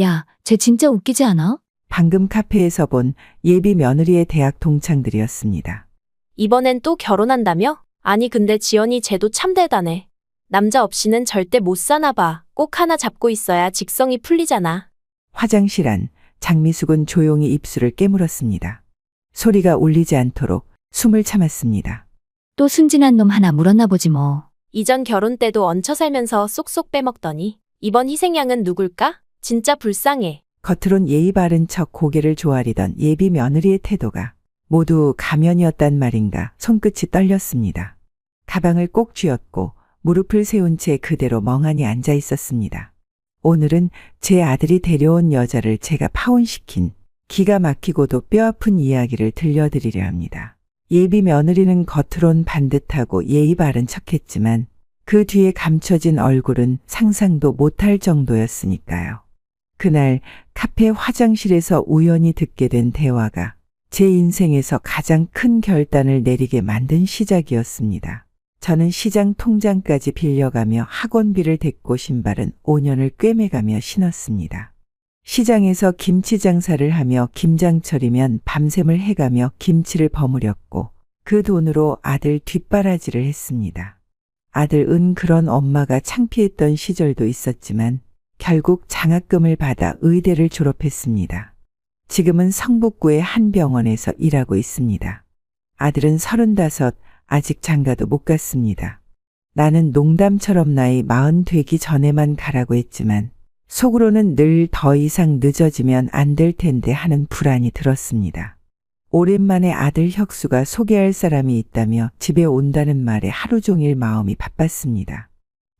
야, 쟤 진짜 웃기지 않아? 방금 카페에서 본 예비 며느리의 대학 동창들이었습니다. 이번엔 또 결혼한다며? 아니 근데 지연이 쟤도 참 대단해. 남자 없이는 절대 못 사나 봐. 꼭 하나 잡고 있어야 직성이 풀리잖아. 화장실 안 장미숙은 조용히 입술을 깨물었습니다. 소리가 울리지 않도록 숨을 참았습니다. 또 순진한 놈 하나 물었나 보지 뭐. 이전 결혼 때도 얹혀 살면서 쏙쏙 빼먹더니 이번 희생양은 누굴까? 진짜 불쌍해. 겉으론 예의 바른 척 고개를 조아리던 예비 며느리의 태도가 모두 가면이었단 말인가 손끝이 떨렸습니다. 가방을 꼭 쥐었고 무릎을 세운 채 그대로 멍하니 앉아 있었습니다. 오늘은 제 아들이 데려온 여자를 제가 파혼시킨 기가 막히고도 뼈아픈 이야기를 들려드리려 합니다. 예비 며느리는 겉으론 반듯하고 예의 바른 척했지만 그 뒤에 감춰진 얼굴은 상상도 못할 정도였으니까요. 그날 카페 화장실에서 우연히 듣게 된 대화가 제 인생에서 가장 큰 결단을 내리게 만든 시작이었습니다. 저는 시장 통장까지 빌려가며 학원비를 댔고 신발은 5년을 꿰매가며 신었습니다. 시장에서 김치 장사를 하며 김장철이면 밤샘을 해가며 김치를 버무렸고 그 돈으로 아들 뒷바라지를 했습니다. 아들 은 그런 엄마가 창피했던 시절도 있었지만 결국 장학금을 받아 의대를 졸업했습니다. 지금은 성북구의 한 병원에서 일하고 있습니다. 아들은 35, 아직 장가도 못 갔습니다. 나는 농담처럼 나이 40 되기 전에만 가라고 했지만 속으로는 늘 더 이상 늦어지면 안 될 텐데 하는 불안이 들었습니다. 오랜만에 아들 혁수가 소개할 사람이 있다며 집에 온다는 말에 하루 종일 마음이 바빴습니다.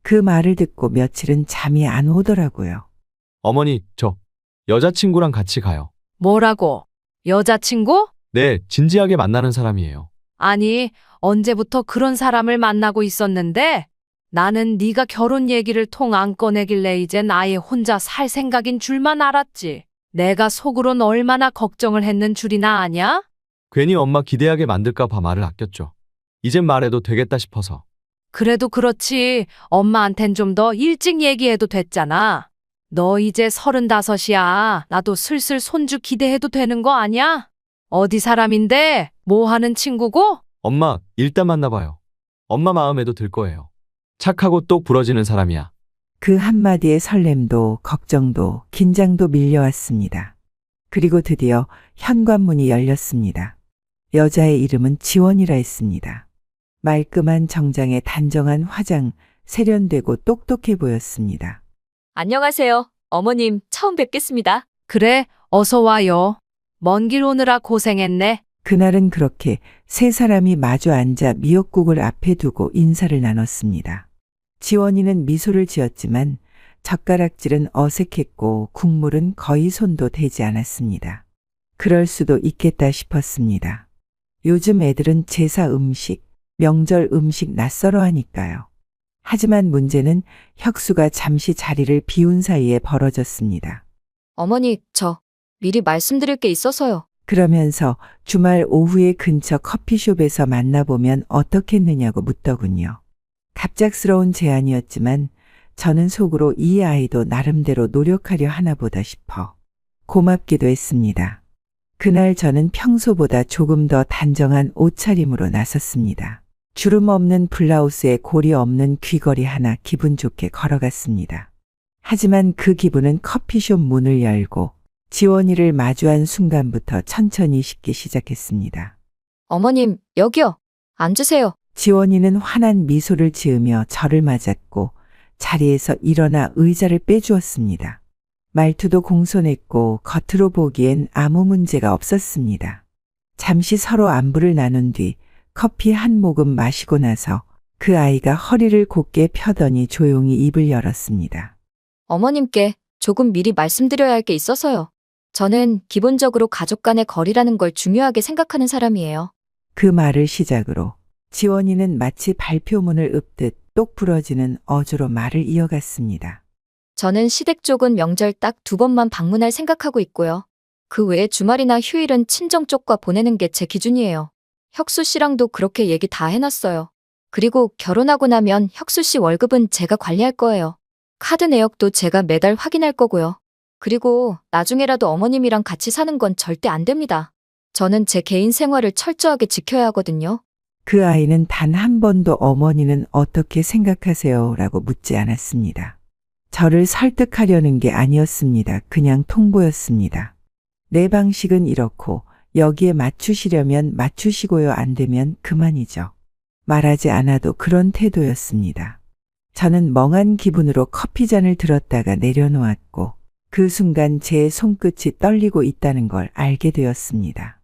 그 말을 듣고 며칠은 잠이 안 오더라고요. 어머니, 저 여자친구랑 같이 가요. 뭐라고? 여자친구? 네, 진지하게 만나는 사람이에요. 아니, 언제부터 그런 사람을 만나고 있었는데? 나는 네가 결혼 얘기를 통 안 꺼내길래 이젠 아예 혼자 살 생각인 줄만 알았지. 내가 속으론 얼마나 걱정을 했는 줄이나 아냐? 괜히 엄마 기대하게 만들까 봐 말을 아꼈죠. 이젠 말해도 되겠다 싶어서. 그래도 그렇지. 엄마한텐 좀 더 일찍 얘기해도 됐잖아. 너 이제 35이야. 나도 슬슬 손주 기대해도 되는 거 아냐? 어디 사람인데? 뭐 하는 친구고? 엄마, 일단 만나봐요. 엄마 마음에도 들 거예요. 착하고 똑 부러지는 사람이야. 그 한마디의 설렘도 걱정도 긴장도 밀려왔습니다. 그리고 드디어 현관문이 열렸습니다. 여자의 이름은 지원이라 했습니다. 말끔한 정장에 단정한 화장, 세련되고 똑똑해 보였습니다. 안녕하세요. 어머님, 처음 뵙겠습니다. 그래, 어서 와요. 먼 길 오느라 고생했네. 그날은 그렇게 세 사람이 마주 앉아 미역국을 앞에 두고 인사를 나눴습니다. 지원이는 미소를 지었지만 젓가락질은 어색했고 국물은 거의 손도 대지 않았습니다. 그럴 수도 있겠다 싶었습니다. 요즘 애들은 제사 음식, 명절 음식 낯설어 하니까요. 하지만 문제는 혁수가 잠시 자리를 비운 사이에 벌어졌습니다. 어머니, 저 미리 말씀드릴 게 있어서요. 그러면서 주말 오후에 근처 커피숍에서 만나보면 어떻겠느냐고 묻더군요. 갑작스러운 제안이었지만 저는 속으로 이 아이도 나름대로 노력하려 하나 보다 싶어 고맙기도 했습니다. 그날 저는 평소보다 조금 더 단정한 옷차림으로 나섰습니다. 주름 없는 블라우스에 고리 없는 귀걸이 하나 기분 좋게 걸어갔습니다. 하지만 그 기분은 커피숍 문을 열고 지원이를 마주한 순간부터 천천히 식기 시작했습니다. 어머님, 여기요. 앉으세요. 지원이는 환한 미소를 지으며 저를 맞았고 자리에서 일어나 의자를 빼주었습니다. 말투도 공손했고 겉으로 보기엔 아무 문제가 없었습니다. 잠시 서로 안부를 나눈 뒤 커피 한 모금 마시고 나서 그 아이가 허리를 곧게 펴더니 조용히 입을 열었습니다. 어머님께 조금 미리 말씀드려야 할 게 있어서요. 저는 기본적으로 가족 간의 거리라는 걸 중요하게 생각하는 사람이에요. 그 말을 시작으로 지원이는 마치 발표문을 읊듯 똑 부러지는 어조로 말을 이어갔습니다. 저는 시댁 쪽은 명절 딱 2번만 방문할 생각하고 있고요. 그 외에 주말이나 휴일은 친정 쪽과 보내는 게 제 기준이에요. 혁수 씨랑도 그렇게 얘기 다 해놨어요. 그리고 결혼하고 나면 혁수 씨 월급은 제가 관리할 거예요. 카드 내역도 제가 매달 확인할 거고요. 그리고 나중에라도 어머님이랑 같이 사는 건 절대 안 됩니다. 저는 제 개인 생활을 철저하게 지켜야 하거든요. 그 아이는 단 한 번도 어머니는 어떻게 생각하세요? 라고 묻지 않았습니다. 저를 설득하려는 게 아니었습니다. 그냥 통보였습니다. 내 방식은 이렇고 여기에 맞추시려면 맞추시고요. 안 되면 그만이죠. 말하지 않아도 그런 태도였습니다. 저는 멍한 기분으로 커피잔을 들었다가 내려놓았고 그 순간 제 손끝이 떨리고 있다는 걸 알게 되었습니다.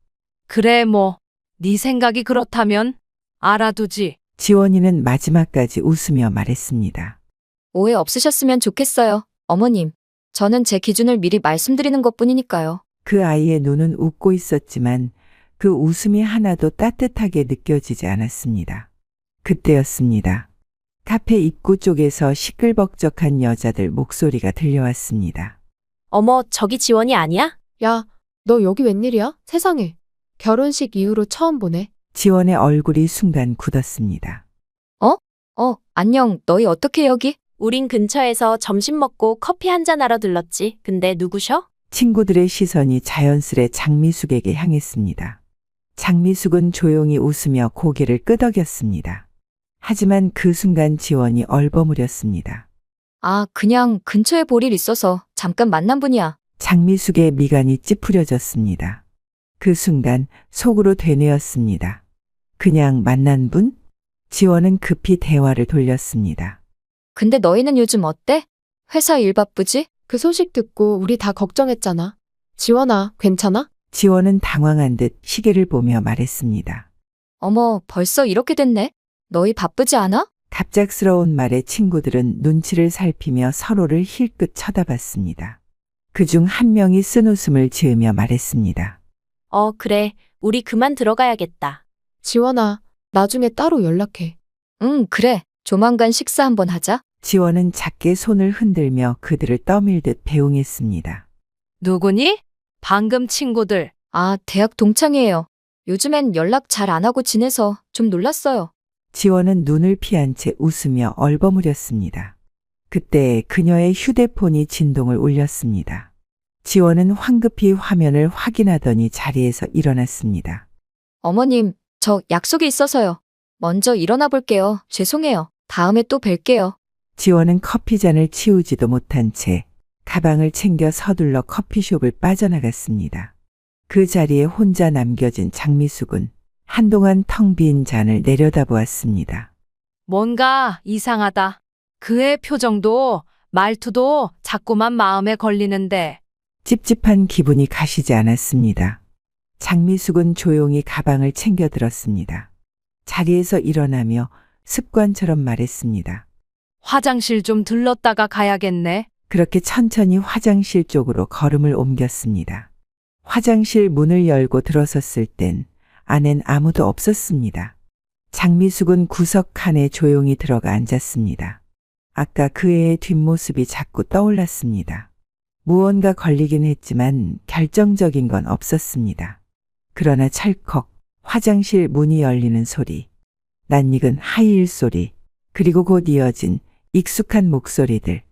그래 뭐, 네 생각이 그렇다면 알아두지. 지원이는 마지막까지 웃으며 말했습니다. 오해 없으셨으면 좋겠어요. 어머님, 저는 제 기준을 미리 말씀드리는 것뿐이니까요. 그 아이의 눈은 웃고 있었지만 그 웃음이 하나도 따뜻하게 느껴지지 않았습니다. 그때였습니다. 카페 입구 쪽에서 시끌벅적한 여자들 목소리가 들려왔습니다. 어머, 저기 지원이 아니야? 야, 너 여기 웬일이야? 세상에. 결혼식 이후로 처음 보네. 지원의 얼굴이 순간 굳었습니다. 안녕, 너희 어떻게 여기? 우린 근처에서 점심 먹고 커피 한잔 하러 들렀지. 근데 누구셔? 친구들의 시선이 자연스레 장미숙에게 향했습니다. 장미숙은 조용히 웃으며 고개를 끄덕였습니다. 하지만 그 순간 지원이 얼버무렸습니다. 아, 그냥 근처에 볼 일 있어서 잠깐 만난 분이야. 장미숙의 미간이 찌푸려졌습니다. 그 순간 속으로 되뇌었습니다. 그냥 만난 분? 지원은 급히 대화를 돌렸습니다. 근데 너희는 요즘 어때? 회사 일 바쁘지? 그 소식 듣고 우리 다 걱정했잖아. 지원아, 괜찮아? 지원은 당황한 듯 시계를 보며 말했습니다. 어머, 벌써 이렇게 됐네? 너희 바쁘지 않아? 갑작스러운 말에 친구들은 눈치를 살피며 서로를 힐끗 쳐다봤습니다. 그중 한 명이 쓴웃음을 지으며 말했습니다. 그래. 우리 그만 들어가야겠다. 지원아, 나중에 따로 연락해. 응, 그래. 조만간 식사 한번 하자. 지원은 작게 손을 흔들며 그들을 떠밀듯 배웅했습니다. 누구니? 방금 친구들. 아, 대학 동창이에요. 요즘엔 연락 잘 안 하고 지내서 좀 놀랐어요. 지원은 눈을 피한 채 웃으며 얼버무렸습니다. 그때 그녀의 휴대폰이 진동을 울렸습니다. 지원은 황급히 화면을 확인하더니 자리에서 일어났습니다. 어머님, 저 약속이 있어서요. 먼저 일어나 볼게요. 죄송해요. 다음에 또 뵐게요. 지원은 커피잔을 치우지도 못한 채 가방을 챙겨 서둘러 커피숍을 빠져나갔습니다. 그 자리에 혼자 남겨진 장미숙은 한동안 텅 빈 잔을 내려다보았습니다. 뭔가 이상하다. 그의 표정도 말투도 자꾸만 마음에 걸리는데. 찝찝한 기분이 가시지 않았습니다. 장미숙은 조용히 가방을 챙겨 들었습니다. 자리에서 일어나며 습관처럼 말했습니다. 화장실 좀 들렀다가 가야겠네. 그렇게 천천히 화장실 쪽으로 걸음을 옮겼습니다. 화장실 문을 열고 들어섰을 땐 안엔 아무도 없었습니다. 장미숙은 구석 칸에 조용히 들어가 앉았습니다. 아까 그 애의 뒷모습이 자꾸 떠올랐습니다. 무언가 걸리긴 했지만 결정적인 건 없었습니다. 그러나 찰컥 화장실 문이 열리는 소리, 낯익은 하이힐 소리, 그리고 곧 이어진 익숙한 목소리들.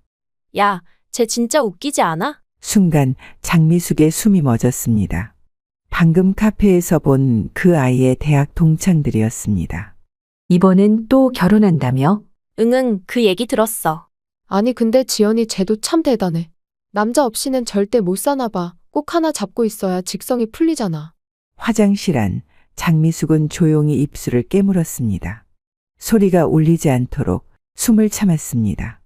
야, 쟤 진짜 웃기지 않아? 순간 장미숙의 숨이 멎었습니다. 방금 카페에서 본 그 아이의 대학 동창들이었습니다. 이번엔 또 결혼한다며? 응응, 그 얘기 들었어. 아니, 근데 지연이 쟤도 참 대단해. 남자 없이는 절대 못 사나 봐. 꼭 하나 잡고 있어야 직성이 풀리잖아. 화장실 안 장미숙은 조용히 입술을 깨물었습니다. 소리가 울리지 않도록 숨을 참았습니다.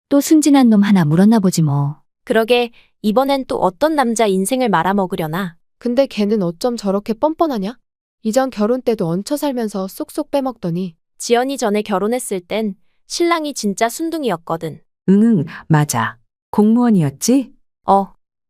또 순진한 놈 하나 물었나 보지 뭐. 그러게, 이번엔 또 어떤 남자 인생을 말아먹으려나? 근데 걔는 어쩜 저렇게 뻔뻔하냐? 이전 결혼 때도 얹혀 살면서 쏙쏙 빼먹더니. 지연이 전에 결혼했을 땐 신랑이 진짜 순둥이였거든. 응, 맞아. 공무원이었지?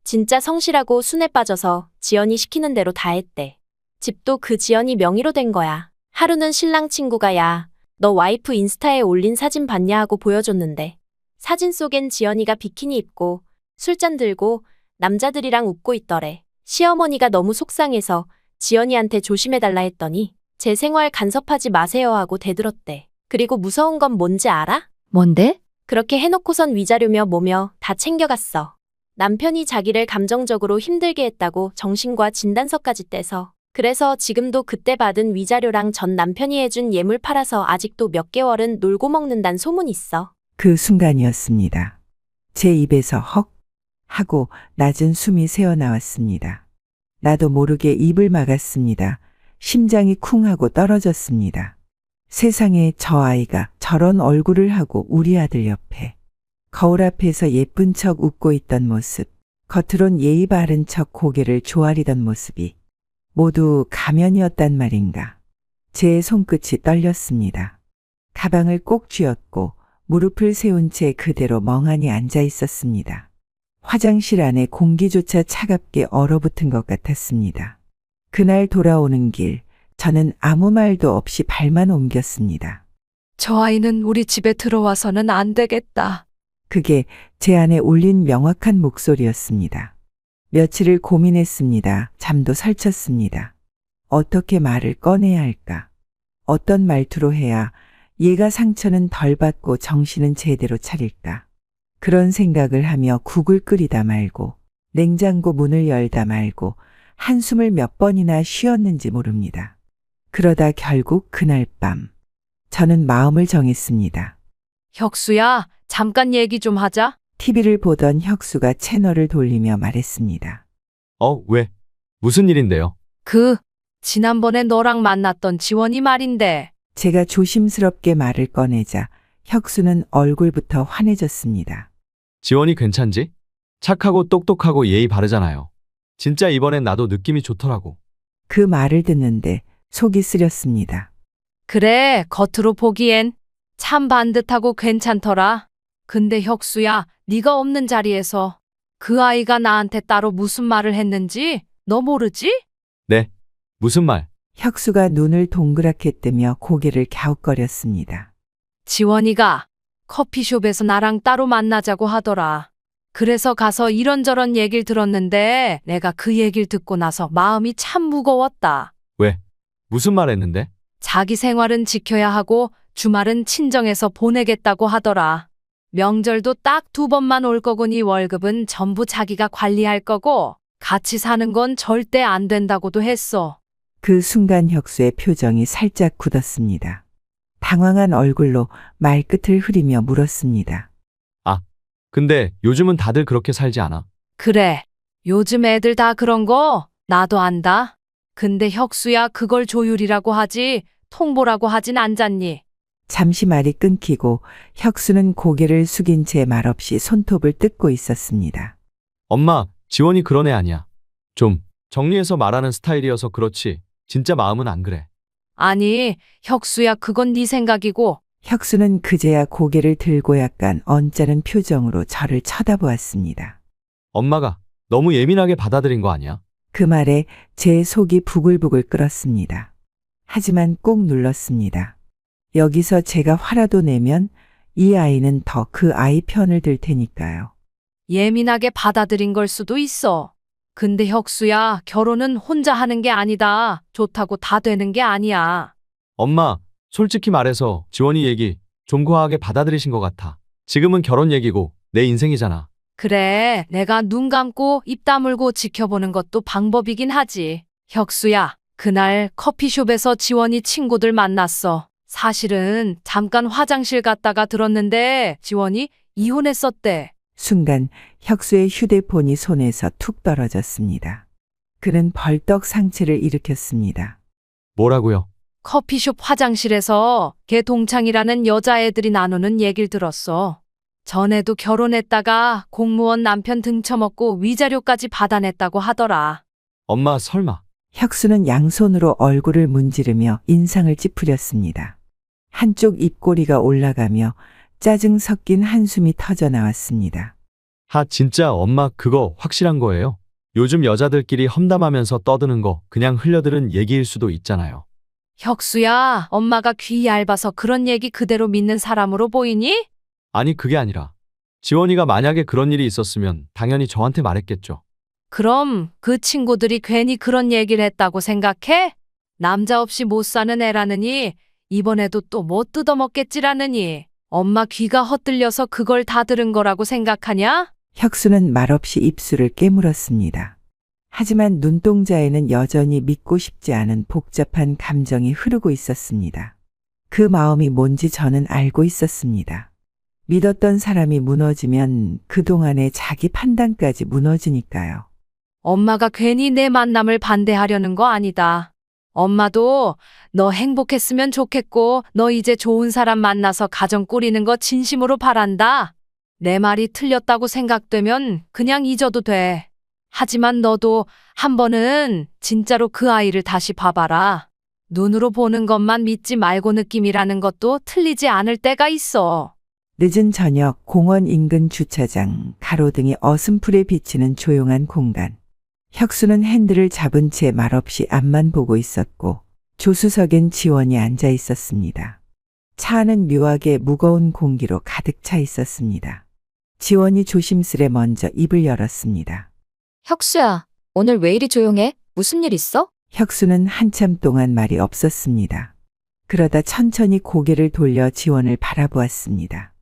진짜 성실하고 순에 빠져서 지연이 시키는 대로 다 했대. 집도 그 지연이 명의로 된 거야. 하루는 신랑 친구가 야, 너 와이프 인스타에 올린 사진 봤냐 하고 보여줬는데 사진 속엔 지연이가 비키니 입고 술잔 들고 남자들이랑 웃고 있더래. 시어머니가 너무 속상해서 지연이한테 조심해달라 했더니 제 생활 간섭하지 마세요 하고 대들었대. 그리고 무서운 건 뭔지 알아? 뭔데? 그렇게 해놓고선 위자료며 뭐며 다 챙겨갔어. 남편이 자기를 감정적으로 힘들게 했다고 정신과 진단서까지 떼서. 그래서 지금도 그때 받은 위자료랑 전 남편이 해준 예물 팔아서 아직도 몇 개월은 놀고 먹는단 소문 있어. 그 순간이었습니다. 제 입에서 헉 하고 낮은 숨이 새어나왔습니다. 나도 모르게 입을 막았습니다. 심장이 쿵 하고 떨어졌습니다. 세상에 저 아이가 저런 얼굴을 하고 우리 아들 옆에 거울 앞에서 예쁜 척 웃고 있던 모습, 겉으론 예의 바른 척 고개를 조아리던 모습이 모두 가면이었단 말인가. 제 손끝이 떨렸습니다. 가방을 꼭 쥐었고 무릎을 세운 채 그대로 멍하니 앉아 있었습니다. 화장실 안에 공기조차 차갑게 얼어붙은 것 같았습니다. 그날 돌아오는 길, 저는 아무 말도 없이 발만 옮겼습니다. 저 아이는 우리 집에 들어와서는 안 되겠다. 그게 제 안에 울린 명확한 목소리였습니다. 며칠을 고민했습니다. 잠도 설쳤습니다. 어떻게 말을 꺼내야 할까? 어떤 말투로 해야 얘가 상처는 덜 받고 정신은 제대로 차릴까? 그런 생각을 하며 국을 끓이다 말고 냉장고 문을 열다 말고 한숨을 몇 번이나 쉬었는지 모릅니다. 그러다 결국 그날 밤 저는 마음을 정했습니다. 혁수야, 잠깐 얘기 좀 하자. TV를 보던 혁수가 채널을 돌리며 말했습니다. 왜? 무슨 일인데요? 지난번에 너랑 만났던 지원이 말인데. 제가 조심스럽게 말을 꺼내자 혁수는 얼굴부터 환해졌습니다. 지원이 괜찮지? 착하고 똑똑하고 예의 바르잖아요. 진짜 이번엔 나도 느낌이 좋더라고. 그 말을 듣는데 속이 쓰렸습니다. 그래, 겉으로 보기엔 참 반듯하고 괜찮더라. 근데 혁수야, 네가 없는 자리에서 그 아이가 나한테 따로 무슨 말을 했는지 너 모르지? 네. 무슨 말? 혁수가 눈을 동그랗게 뜨며 고개를 갸웃거렸습니다. 지원이가 커피숍에서 나랑 따로 만나자고 하더라. 그래서 가서 이런저런 얘기를 들었는데 내가 그 얘기를 듣고 나서 마음이 참 무거웠다. 왜? 무슨 말 했는데? 자기 생활은 지켜야 하고 주말은 친정에서 보내겠다고 하더라. 명절도 딱 2번만 올 거고니 월급은 전부 자기가 관리할 거고 같이 사는 건 절대 안 된다고도 했어. 그 순간 혁수의 표정이 살짝 굳었습니다. 당황한 얼굴로 말끝을 흐리며 물었습니다. 근데 요즘은 다들 그렇게 살지 않아? 그래, 요즘 애들 다 그런 거 나도 안다. 근데 혁수야, 그걸 조율이라고 하지 통보라고 하진 않잖니. 잠시 말이 끊기고 혁수는 고개를 숙인 채 말없이 손톱을 뜯고 있었습니다. 엄마, 지원이 그런 애 아니야. 좀 정리해서 말하는 스타일이어서 그렇지. 진짜 마음은 안 그래. 아니, 혁수야, 그건 네 생각이고. 혁수는 그제야 고개를 들고 약간 언짢은 표정으로 저를 쳐다보았습니다. 엄마가 너무 예민하게 받아들인 거 아니야? 그 말에 제 속이 부글부글 끓었습니다. 하지만 꾹 눌렀습니다. 여기서 제가 화라도 내면 이 아이는 더 그 아이 편을 들 테니까요. 예민하게 받아들인 걸 수도 있어. 근데 혁수야, 결혼은 혼자 하는 게 아니다. 좋다고 다 되는 게 아니야. 엄마, 솔직히 말해서 지원이 얘기 좀 과하게 받아들이신 것 같아. 지금은 결혼 얘기고 내 인생이잖아. 그래, 내가 눈 감고 입 다물고 지켜보는 것도 방법이긴 하지. 혁수야, 그날 커피숍에서 지원이 친구들 만났어. 사실은 잠깐 화장실 갔다가 들었는데 지원이 이혼했었대. 순간 혁수의 휴대폰이 손에서 툭 떨어졌습니다. 그는 벌떡 상체를 일으켰습니다. 뭐라고요? 커피숍 화장실에서 걔 동창이라는 여자애들이 나누는 얘기를 들었어. 전에도 결혼했다가 공무원 남편 등쳐먹고 위자료까지 받아냈다고 하더라. 엄마, 설마. 혁수는 양손으로 얼굴을 문지르며 인상을 찌푸렸습니다. 한쪽 입꼬리가 올라가며 짜증 섞인 한숨이 터져 나왔습니다. 진짜 엄마 그거 확실한 거예요? 요즘 여자들끼리 험담하면서 떠드는 거 그냥 흘려들은 얘기일 수도 있잖아요. 혁수야, 엄마가 귀 얇아서 그런 얘기 그대로 믿는 사람으로 보이니? 아니 그게 아니라 지원이가 만약에 그런 일이 있었으면 당연히 저한테 말했겠죠. 그럼 그 친구들이 괜히 그런 얘기를 했다고 생각해? 남자 없이 못 사는 애라느니 이번에도 또 못 뜯어먹겠지라느니 엄마 귀가 헛들려서 그걸 다 들은 거라고 생각하냐? 혁수는 말없이 입술을 깨물었습니다. 하지만 눈동자에는 여전히 믿고 싶지 않은 복잡한 감정이 흐르고 있었습니다. 그 마음이 뭔지 저는 알고 있었습니다. 믿었던 사람이 무너지면 그동안의 자기 판단까지 무너지니까요. 엄마가 괜히 내 만남을 반대하려는 거 아니다. 엄마도 너 행복했으면 좋겠고 너 이제 좋은 사람 만나서 가정 꾸리는 거 진심으로 바란다. 내 말이 틀렸다고 생각되면 그냥 잊어도 돼. 하지만 너도 한 번은 진짜로 그 아이를 다시 봐봐라. 눈으로 보는 것만 믿지 말고 느낌이라는 것도 틀리지 않을 때가 있어. 늦은 저녁 공원 인근 주차장 가로등이 어슴풀에 비치는 조용한 공간. 혁수는 핸들을 잡은 채 말없이 앞만 보고 있었고 조수석엔 지원이 앉아 있었습니다. 차 안은 묘하게 무거운 공기로 가득 차 있었습니다. 지원이 조심스레 먼저 입을 열었습니다. 혁수야, 오늘 왜 이리 조용해? 무슨 일 있어? 혁수는 한참 동안 말이 없었습니다. 그러다 천천히 고개를 돌려 지원을 바라보았습니다.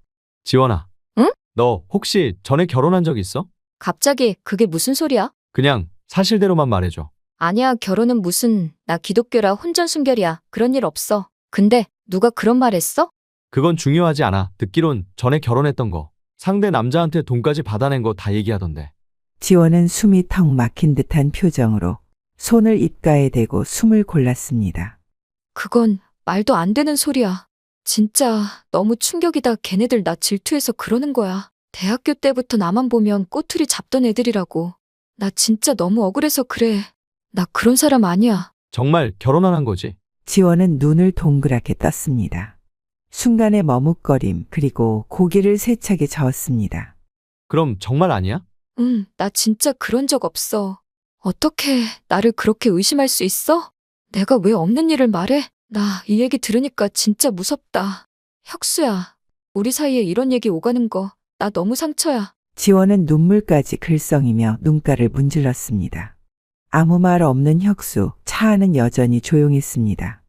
지원아. 응? 너 혹시 전에 결혼한 적 있어? 갑자기 그게 무슨 소리야? 그냥 사실대로만 말해줘. 아니야, 결혼은 무슨, 나 기독교라 혼전순결이야. 그런 일 없어. 근데 누가 그런 말 했어? 그건 중요하지 않아. 듣기론 전에 결혼했던 거. 상대 남자한테 돈까지 받아낸 거 다 얘기하던데. 지원은 숨이 턱 막힌 듯한 표정으로 손을 입가에 대고 숨을 골랐습니다. 그건 말도 안 되는 소리야. 진짜 너무 충격이다. 걔네들 나 질투해서 그러는 거야. 대학교 때부터 나만 보면 꼬투리 잡던 애들이라고. 나 진짜 너무 억울해서 그래. 나 그런 사람 아니야. 정말 결혼 안 한 거지? 지원은 눈을 동그랗게 떴습니다. 순간의 머뭇거림 그리고 고개를 세차게 저었습니다. 그럼 정말 아니야? 응, 나 진짜 그런 적 없어. 어떻게 나를 그렇게 의심할 수 있어? 내가 왜 없는 일을 말해? 나 이 얘기 들으니까 진짜 무섭다. 혁수야, 우리 사이에 이런 얘기 오가는 거 나 너무 상처야. 지원은 눈물까지 글썽이며 눈가를 문질렀습니다. 아무 말 없는 혁수, 차 안은 여전히 조용했습니다.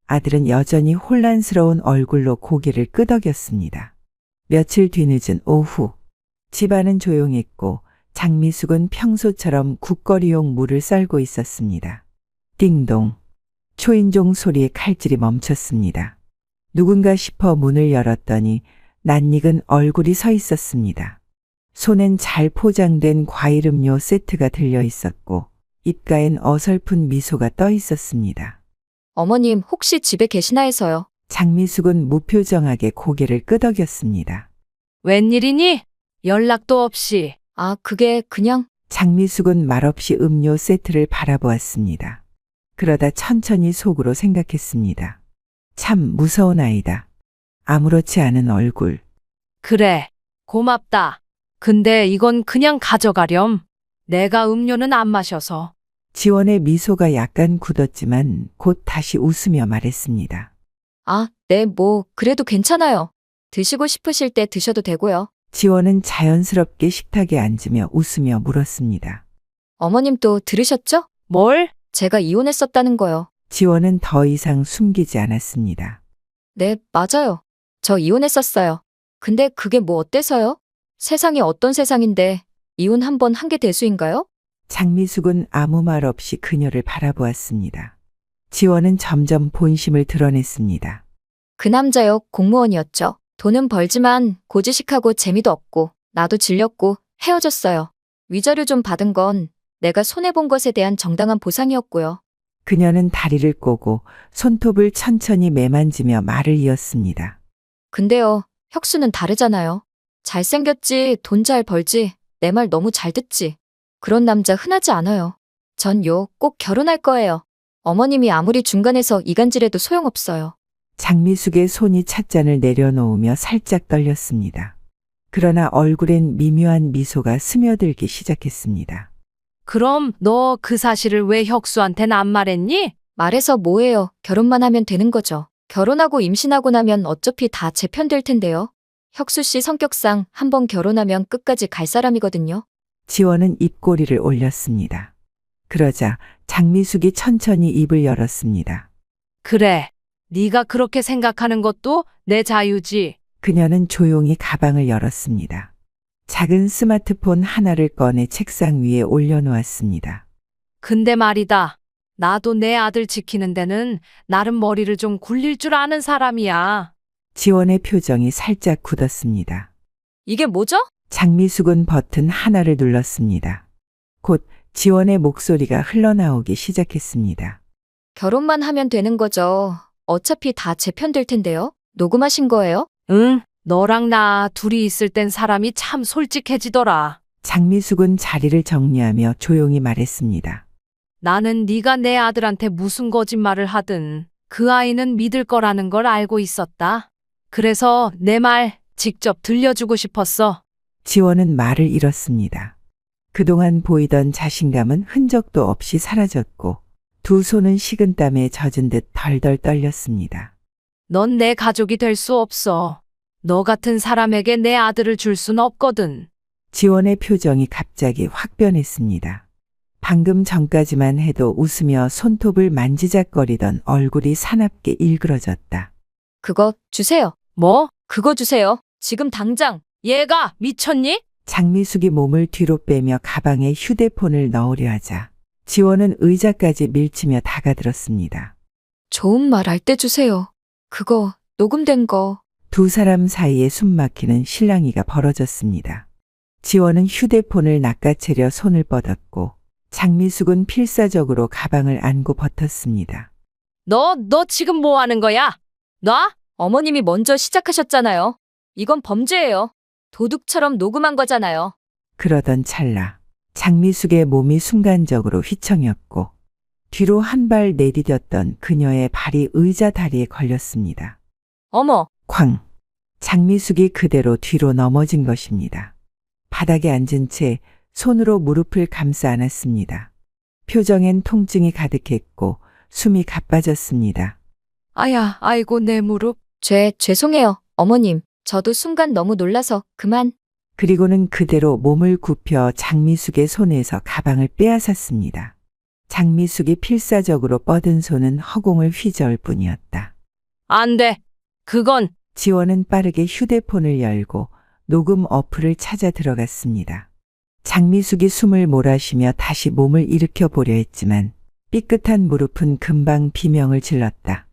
아들은 여전히 혼란스러운 얼굴로 고개를 끄덕였습니다. 며칠 뒤늦은 오후, 집안은 조용했고 장미숙은 평소처럼 국거리용 물을 썰고 있었습니다. 띵동, 초인종 소리에 칼질이 멈췄습니다. 누군가 싶어 문을 열었더니 낯익은 얼굴이 서 있었습니다. 손엔 잘 포장된 과일 음료 세트가 들려 있었고 입가엔 어설픈 미소가 떠 있었습니다. 어머님, 혹시 집에 계시나 해서요. 장미숙은 무표정하게 고개를 끄덕였습니다. 웬일이니? 연락도 없이. 아, 그게 그냥 장미숙은 말없이 음료 세트를 바라보았습니다. 그러다 천천히 속으로 생각했습니다. 참 무서운 아이다. 아무렇지 않은 얼굴. 그래, 고맙다. 근데 이건 그냥 가져가렴. 내가 음료는 안 마셔서. 지원의 미소가 약간 굳었지만 곧 다시 웃으며 말했습니다. 아, 네, 뭐 그래도 괜찮아요. 드시고 싶으실 때 드셔도 되고요. 지원은 자연스럽게 식탁에 앉으며 웃으며 물었습니다. 어머님 또 들으셨죠? 뭘? 제가 이혼했었다는 거요. 지원은 더 이상 숨기지 않았습니다. 네, 맞아요. 저 이혼했었어요. 근데 그게 뭐 어때서요? 세상이 어떤 세상인데 이혼 한 번 한 게 대수인가요? 장미숙은 아무 말 없이 그녀를 바라보았습니다. 지원은 점점 본심을 드러냈습니다. 그 남자요, 공무원이었죠. 돈은 벌지만 고지식하고 재미도 없고 나도 질렸고 헤어졌어요. 위자료 좀 받은 건 내가 손해본 것에 대한 정당한 보상이었고요. 그녀는 다리를 꼬고 손톱을 천천히 매만지며 말을 이었습니다. 근데요, 혁수는 다르잖아요. 잘생겼지, 돈 잘 벌지, 내 말 너무 잘 듣지. 그런 남자 흔하지 않아요. 전 꼭 결혼할 거예요. 어머님이 아무리 중간에서 이간질해도 소용없어요. 장미숙의 손이 찻잔을 내려놓으며 살짝 떨렸습니다. 그러나 얼굴엔 미묘한 미소가 스며들기 시작했습니다. 그럼 너 그 사실을 왜 혁수한텐 안 말했니? 말해서 뭐해요. 결혼만 하면 되는 거죠. 결혼하고 임신하고 나면 어차피 다 제 편 될 텐데요. 혁수 씨 성격상 한번 결혼하면 끝까지 갈 사람이거든요. 지원은 입꼬리를 올렸습니다. 그러자 장미숙이 천천히 입을 열었습니다. 그래, 네가 그렇게 생각하는 것도 내 자유지. 그녀는 조용히 가방을 열었습니다. 작은 스마트폰 하나를 꺼내 책상 위에 올려놓았습니다. 근데 말이다. 나도 내 아들 지키는 데는 나름 머리를 좀 굴릴 줄 아는 사람이야. 지원의 표정이 살짝 굳었습니다. 이게 뭐죠? 장미숙은 버튼 하나를 눌렀습니다. 곧 지원의 목소리가 흘러나오기 시작했습니다. 결혼만 하면 되는 거죠. 어차피 다 제 편 될 텐데요. 녹음하신 거예요? 응, 너랑 나 둘이 있을 땐 사람이 참 솔직해지더라. 장미숙은 자리를 정리하며 조용히 말했습니다. 나는 네가 내 아들한테 무슨 거짓말을 하든 그 아이는 믿을 거라는 걸 알고 있었다. 그래서 내 말 직접 들려주고 싶었어. 지원은 말을 잃었습니다. 그동안 보이던 자신감은 흔적도 없이 사라졌고 두 손은 식은땀에 젖은 듯 덜덜 떨렸습니다. 넌 내 가족이 될 수 없어. 너 같은 사람에게 내 아들을 줄 순 없거든. 지원의 표정이 갑자기 확 변했습니다. 방금 전까지만 해도 웃으며 손톱을 만지작거리던 얼굴이 사납게 일그러졌다. 그거 주세요. 뭐? 그거 주세요. 지금 당장. 얘가 미쳤니? 장미숙이 몸을 뒤로 빼며 가방에 휴대폰을 넣으려 하자 지원은 의자까지 밀치며 다가들었습니다. 좋은 말 할 때 주세요. 그거 녹음된 거. 두 사람 사이에 숨막히는 실랑이가 벌어졌습니다. 지원은 휴대폰을 낚아채려 손을 뻗었고 장미숙은 필사적으로 가방을 안고 버텼습니다. 너 지금 뭐 하는 거야? 놔? 어머님이 먼저 시작하셨잖아요. 이건 범죄예요. 도둑처럼 녹음한 거잖아요. 그러던 찰나 장미숙의 몸이 순간적으로 휘청였고 뒤로 한 발 내디뎠던 그녀의 발이 의자 다리에 걸렸습니다. 어머, 쾅! 장미숙이 그대로 뒤로 넘어진 것입니다. 바닥에 앉은 채 손으로 무릎을 감싸 안았습니다. 표정엔 통증이 가득했고 숨이 가빠졌습니다. 아야, 아이고 내 무릎. 죄송해요, 어머님. 저도 순간 너무 놀라서 그만. 그리고는 그대로 몸을 굽혀 장미숙의 손에서 가방을 빼앗았습니다. 장미숙이 필사적으로 뻗은 손은 허공을 휘저을 뿐이었다. 안 돼. 그건 지원은 빠르게 휴대폰을 열고 녹음 어플을 찾아 들어갔습니다. 장미숙이 숨을 몰아쉬며 다시 몸을 일으켜 보려 했지만 삐끗한 무릎은 금방 비명을 질렀다.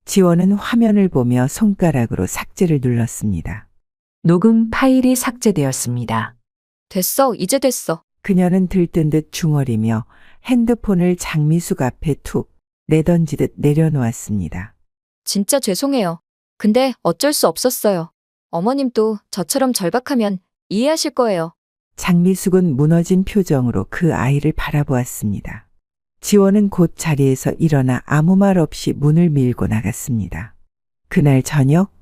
지원은 화면을 보며 손가락으로 삭제를 눌렀습니다. 녹음 파일이 삭제되었습니다. 됐어, 이제 됐어. 그녀는 들뜬 듯 중얼이며 핸드폰을 장미숙 앞에 툭 내던지듯 내려놓았습니다. 진짜 죄송해요. 근데 어쩔 수 없었어요. 어머님도 저처럼 절박하면 이해하실 거예요. 장미숙은 무너진 표정으로 그 아이를 바라보았습니다. 지원은 곧 자리에서 일어나 아무 말 없이 문을 밀고 나갔습니다. 그날 저녁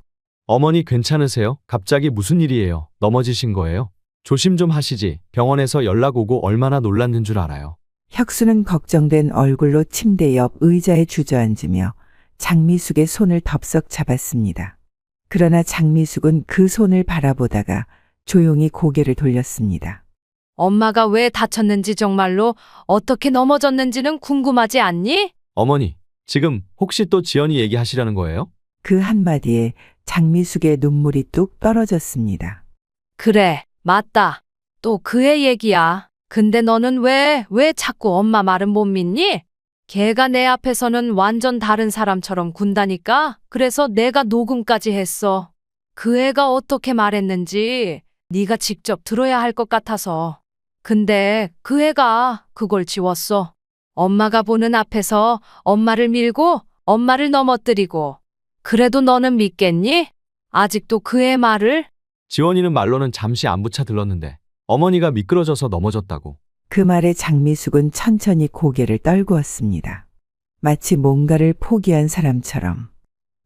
어머니 괜찮으세요? 갑자기 무슨 일이에요? 넘어지신 거예요? 조심 좀 하시지. 병원에서 연락 오고 얼마나 놀랐는 줄 알아요. 혁수는 걱정된 얼굴로 침대 옆 의자에 주저앉으며 장미숙의 손을 덥석 잡았습니다. 그러나 장미숙은 그 손을 바라보다가 조용히 고개를 돌렸습니다. 엄마가 왜 다쳤는지 정말로 어떻게 넘어졌는지는 궁금하지 않니? 어머니, 지금 혹시 또 지연이 얘기하시려는 거예요? 그 한마디에 장미숙의 눈물이 뚝 떨어졌습니다. 그래, 맞다. 또 그의 얘기야. 근데 너는 왜 자꾸 엄마 말은 못 믿니? 걔가 내 앞에서는 완전 다른 사람처럼 군다니까? 그래서 내가 녹음까지 했어. 그 애가 어떻게 말했는지 네가 직접 들어야 할 것 같아서. 근데 그 애가 그걸 지웠어. 엄마가 보는 앞에서 엄마를 밀고 엄마를 넘어뜨리고. 그래도 너는 믿겠니? 아직도 그 애 말을? 지원이는 말로는 잠시 안부차 들렀는데 어머니가 미끄러져서 넘어졌다고. 그 말에 장미숙은 천천히 고개를 떨구었습니다. 마치 뭔가를 포기한 사람처럼.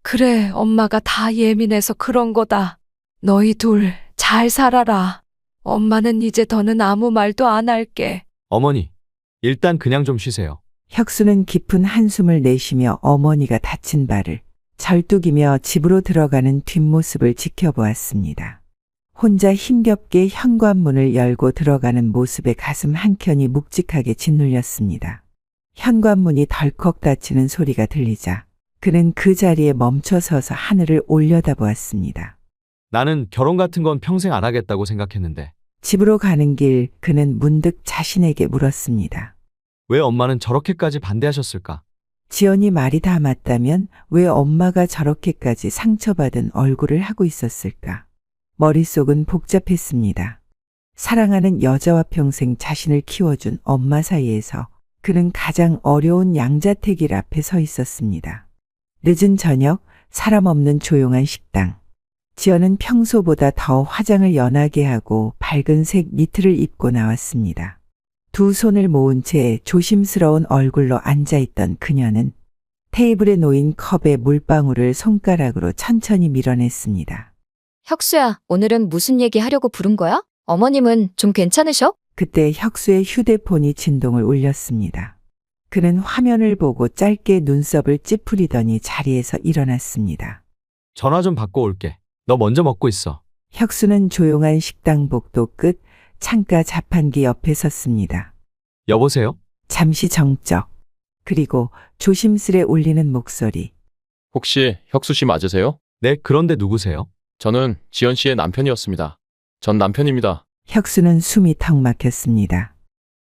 그래, 엄마가 다 예민해서 그런 거다. 너희 둘 잘 살아라. 엄마는 이제 더는 아무 말도 안 할게. 어머니, 일단 그냥 좀 쉬세요. 혁수는 깊은 한숨을 내쉬며 어머니가 다친 발을 절뚝이며 집으로 들어가는 뒷모습을 지켜보았습니다. 혼자 힘겹게 현관문을 열고 들어가는 모습에 가슴 한켠이 묵직하게 짓눌렸습니다. 현관문이 덜컥 닫히는 소리가 들리자 그는 그 자리에 멈춰 서서 하늘을 올려다보았습니다. 나는 결혼 같은 건 평생 안 하겠다고 생각했는데 집으로 가는 길 그는 문득 자신에게 물었습니다. 왜 엄마는 저렇게까지 반대하셨을까? 지연이 말이 다 맞다면 왜 엄마가 저렇게까지 상처받은 얼굴을 하고 있었을까? 머릿속은 복잡했습니다. 사랑하는 여자와 평생 자신을 키워준 엄마 사이에서 그는 가장 어려운 양자택일 앞에 서 있었습니다. 늦은 저녁, 사람 없는 조용한 식당. 지연은 평소보다 더 화장을 연하게 하고 밝은 색 니트를 입고 나왔습니다. 두 손을 모은 채 조심스러운 얼굴로 앉아있던 그녀는 테이블에 놓인 컵에 물방울을 손가락으로 천천히 밀어냈습니다. 혁수야, 오늘은 무슨 얘기 하려고 부른 거야? 어머님은 좀 괜찮으셔? 그때 혁수의 휴대폰이 진동을 울렸습니다. 그는 화면을 보고 짧게 눈썹을 찌푸리더니 자리에서 일어났습니다. 전화 좀 받고 올게. 너 먼저 먹고 있어. 혁수는 조용한 식당 복도 끝 창가 자판기 옆에 섰습니다. 여보세요? 잠시 정적. 그리고 조심스레 울리는 목소리. 혹시 혁수 씨 맞으세요? 네, 그런데 누구세요? 저는 지연 씨의 남편이었습니다. 전 남편입니다. 혁수는 숨이 턱 막혔습니다.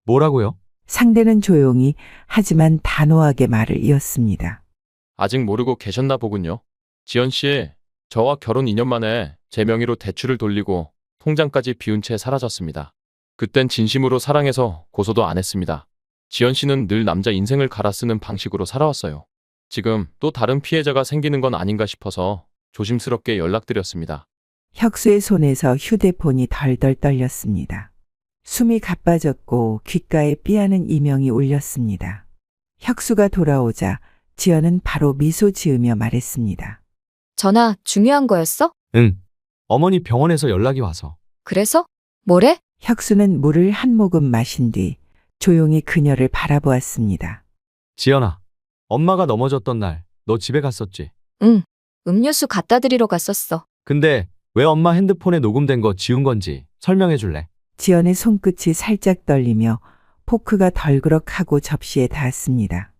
뭐라고요? 상대는 조용히 하지만 단호하게 말을 이었습니다. 아직 모르고 계셨나 보군요. 지연 씨, 저와 결혼 2년 만에 제 명의로 대출을 돌리고 통장까지 비운 채 사라졌습니다. 그땐 진심으로 사랑해서 고소도 안 했습니다. 지연 씨는 늘 남자 인생을 갈아 쓰는 방식으로 살아왔어요. 지금 또 다른 피해자가 생기는 건 아닌가 싶어서 조심스럽게 연락드렸습니다. 혁수의 손에서 휴대폰이 덜덜 떨렸습니다. 숨이 가빠졌고 귓가에 삐하는 이명이 울렸습니다. 혁수가 돌아오자 지연은 바로 미소 지으며 말했습니다. 전화 중요한 거였어? 응. 어머니 병원에서 연락이 와서. 그래서? 뭐래? 혁수는 물을 한 모금 마신 뒤 조용히 그녀를 바라보았습니다. 지연아, 엄마가 넘어졌던 날 너 집에 갔었지? 응. 음료수 갖다 드리러 갔었어. 근데 왜 엄마 핸드폰에 녹음된 거 지운 건지 설명해 줄래? 지연의 손끝이 살짝 떨리며 포크가 덜그럭하고 접시에 닿았습니다.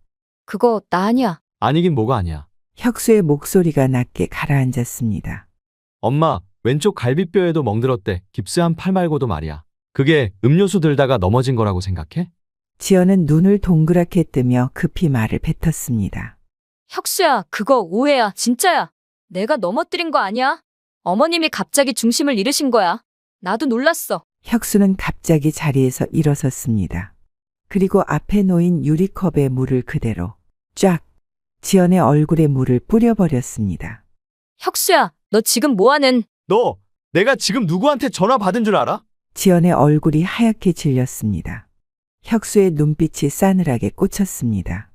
그거 나 아니야. 아니긴 뭐가 아니야. 혁수의 목소리가 낮게 가라앉았습니다. 엄마, 왼쪽 갈비뼈에도 멍들었대. 깁스한 팔 말고도 말이야. 그게 음료수 들다가 넘어진 거라고 생각해? 지연은 눈을 동그랗게 뜨며 급히 말을 뱉었습니다. 혁수야, 그거 오해야. 진짜야. 내가 넘어뜨린 거 아니야. 어머님이 갑자기 중심을 잃으신 거야. 나도 놀랐어. 혁수는 갑자기 자리에서 일어섰습니다. 그리고 앞에 놓인 유리컵에 물을 그대로 쫙 지연의 얼굴에 물을 뿌려버렸습니다. 혁수야, 너 지금 뭐하는... 너, 내가 지금 누구한테 전화 받은 줄 알아? 지연의 얼굴이 하얗게 질렸습니다. 혁수의 눈빛이 싸늘하게 꽂혔습니다.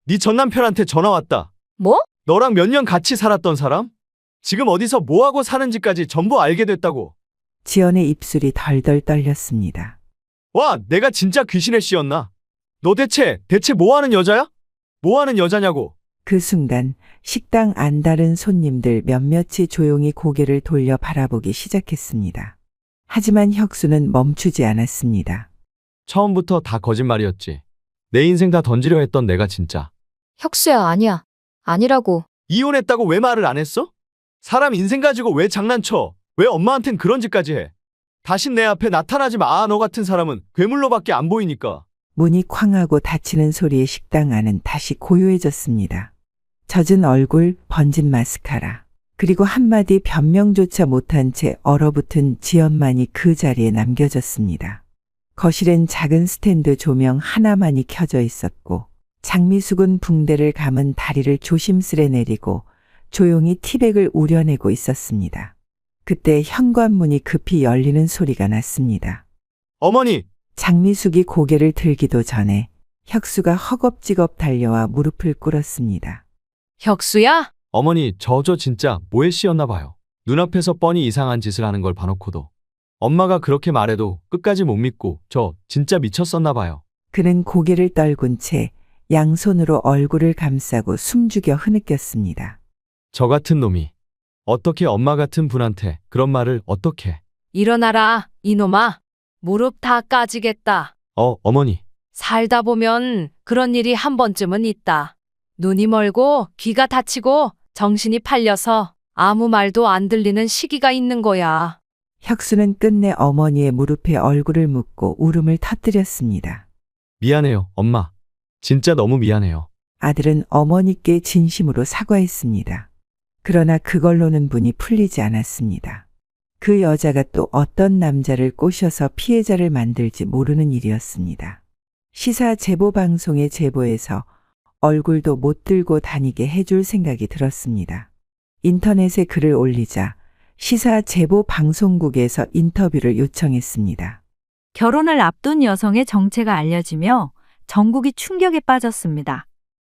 네 전남편한테 전화 왔다. 뭐? 너랑 몇 년 같이 살았던 사람? 지금 어디서 뭐하고 사는지까지 전부 알게 됐다고. 지연의 입술이 덜덜 떨렸습니다. 와, 내가 진짜 귀신의 씨였나? 너 대체 뭐하는 여자야? 뭐하는 여자냐고. 그 순간 식당 안다른 손님들 몇몇이 조용히 고개를 돌려 바라보기 시작했습니다. 하지만 혁수는 멈추지 않았습니다. 처음부터 다 거짓말이었지. 내 인생 다 던지려 했던 내가 진짜. 혁수야, 아니야. 아니라고. 이혼했다고 왜 말을 안 했어? 사람 인생 가지고 왜 장난쳐? 왜 엄마한텐 그런 짓까지 해? 다신 내 앞에 나타나지 마. 너 같은 사람은 괴물로밖에 안 보이니까. 문이 쾅 하고 닫히는 소리에 식당 안은 다시 고요해졌습니다. 젖은 얼굴, 번진 마스카라, 그리고 한마디 변명조차 못한 채 얼어붙은 지연만이 그 자리에 남겨졌습니다. 거실엔 작은 스탠드 조명 하나만이 켜져 있었고 장미숙은 붕대를 감은 다리를 조심스레 내리고 조용히 티백을 우려내고 있었습니다. 그때 현관문이 급히 열리는 소리가 났습니다. 어머니! 장미숙이 고개를 들기도 전에 혁수가 허겁지겁 달려와 무릎을 꿇었습니다. 혁수야? 어머니, 저 진짜 모해 씨였나 봐요. 눈앞에서 뻔히 이상한 짓을 하는 걸 봐놓고도. 엄마가 그렇게 말해도 끝까지 못 믿고 저 진짜 미쳤었나 봐요. 그는 고개를 떨군 채 양손으로 얼굴을 감싸고 숨죽여 흐느꼈습니다. 저 같은 놈이 어떻게 엄마 같은 분한테 그런 말을 어떻게. 일어나라, 이놈아. 무릎 다 까지겠다. 어머니. 살다 보면 그런 일이 한 번쯤은 있다. 눈이 멀고 귀가 다치고 정신이 팔려서 아무 말도 안 들리는 시기가 있는 거야. 혁수는 끝내 어머니의 무릎에 얼굴을 묻고 울음을 터뜨렸습니다. 미안해요, 엄마. 진짜 너무 미안해요. 아들은 어머니께 진심으로 사과했습니다. 그러나 그걸로는 분이 풀리지 않았습니다. 그 여자가 또 어떤 남자를 꼬셔서 피해자를 만들지 모르는 일이었습니다. 시사 제보 방송의 제보에서 얼굴도 못 들고 다니게 해줄 생각이 들었습니다. 인터넷에 글을 올리자 시사 제보 방송국에서 인터뷰를 요청했습니다. 결혼을 앞둔 여성의 정체가 알려지며 전국이 충격에 빠졌습니다.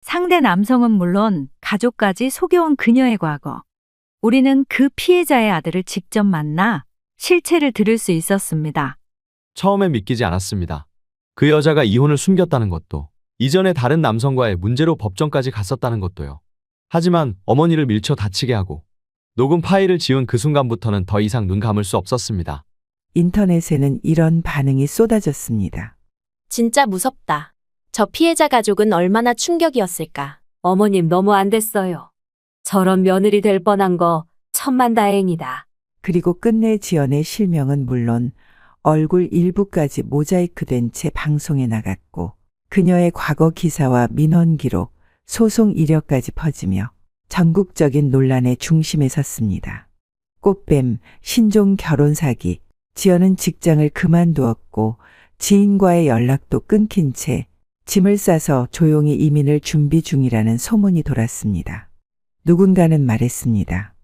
상대 남성은 물론 가족까지 속여온 그녀의 과거. 우리는 그 피해자의 아들을 직접 만나 실체를 들을 수 있었습니다. 처음엔 믿기지 않았습니다. 그 여자가 이혼을 숨겼다는 것도, 이전에 다른 남성과의 문제로 법정까지 갔었다는 것도요. 하지만 어머니를 밀쳐 다치게 하고 녹음 파일을 지운 그 순간부터는 더 이상 눈 감을 수 없었습니다. 인터넷에는 이런 반응이 쏟아졌습니다. 진짜 무섭다. 저 피해자 가족은 얼마나 충격이었을까. 어머님 너무 안 됐어요. 저런 며느리 될 뻔한 거 천만다행이다. 그리고 끝내 지연의 실명은 물론 얼굴 일부까지 모자이크된 채 방송에 나갔고 그녀의 과거 기사와 민원 기록, 소송 이력까지 퍼지며 전국적인 논란의 중심에 섰습니다. 꽃뱀, 신종 결혼 사기, 지연은 직장을 그만두었고 지인과의 연락도 끊긴 채 짐을 싸서 조용히 이민을 준비 중이라는 소문이 돌았습니다. 누군가는 말했습니다.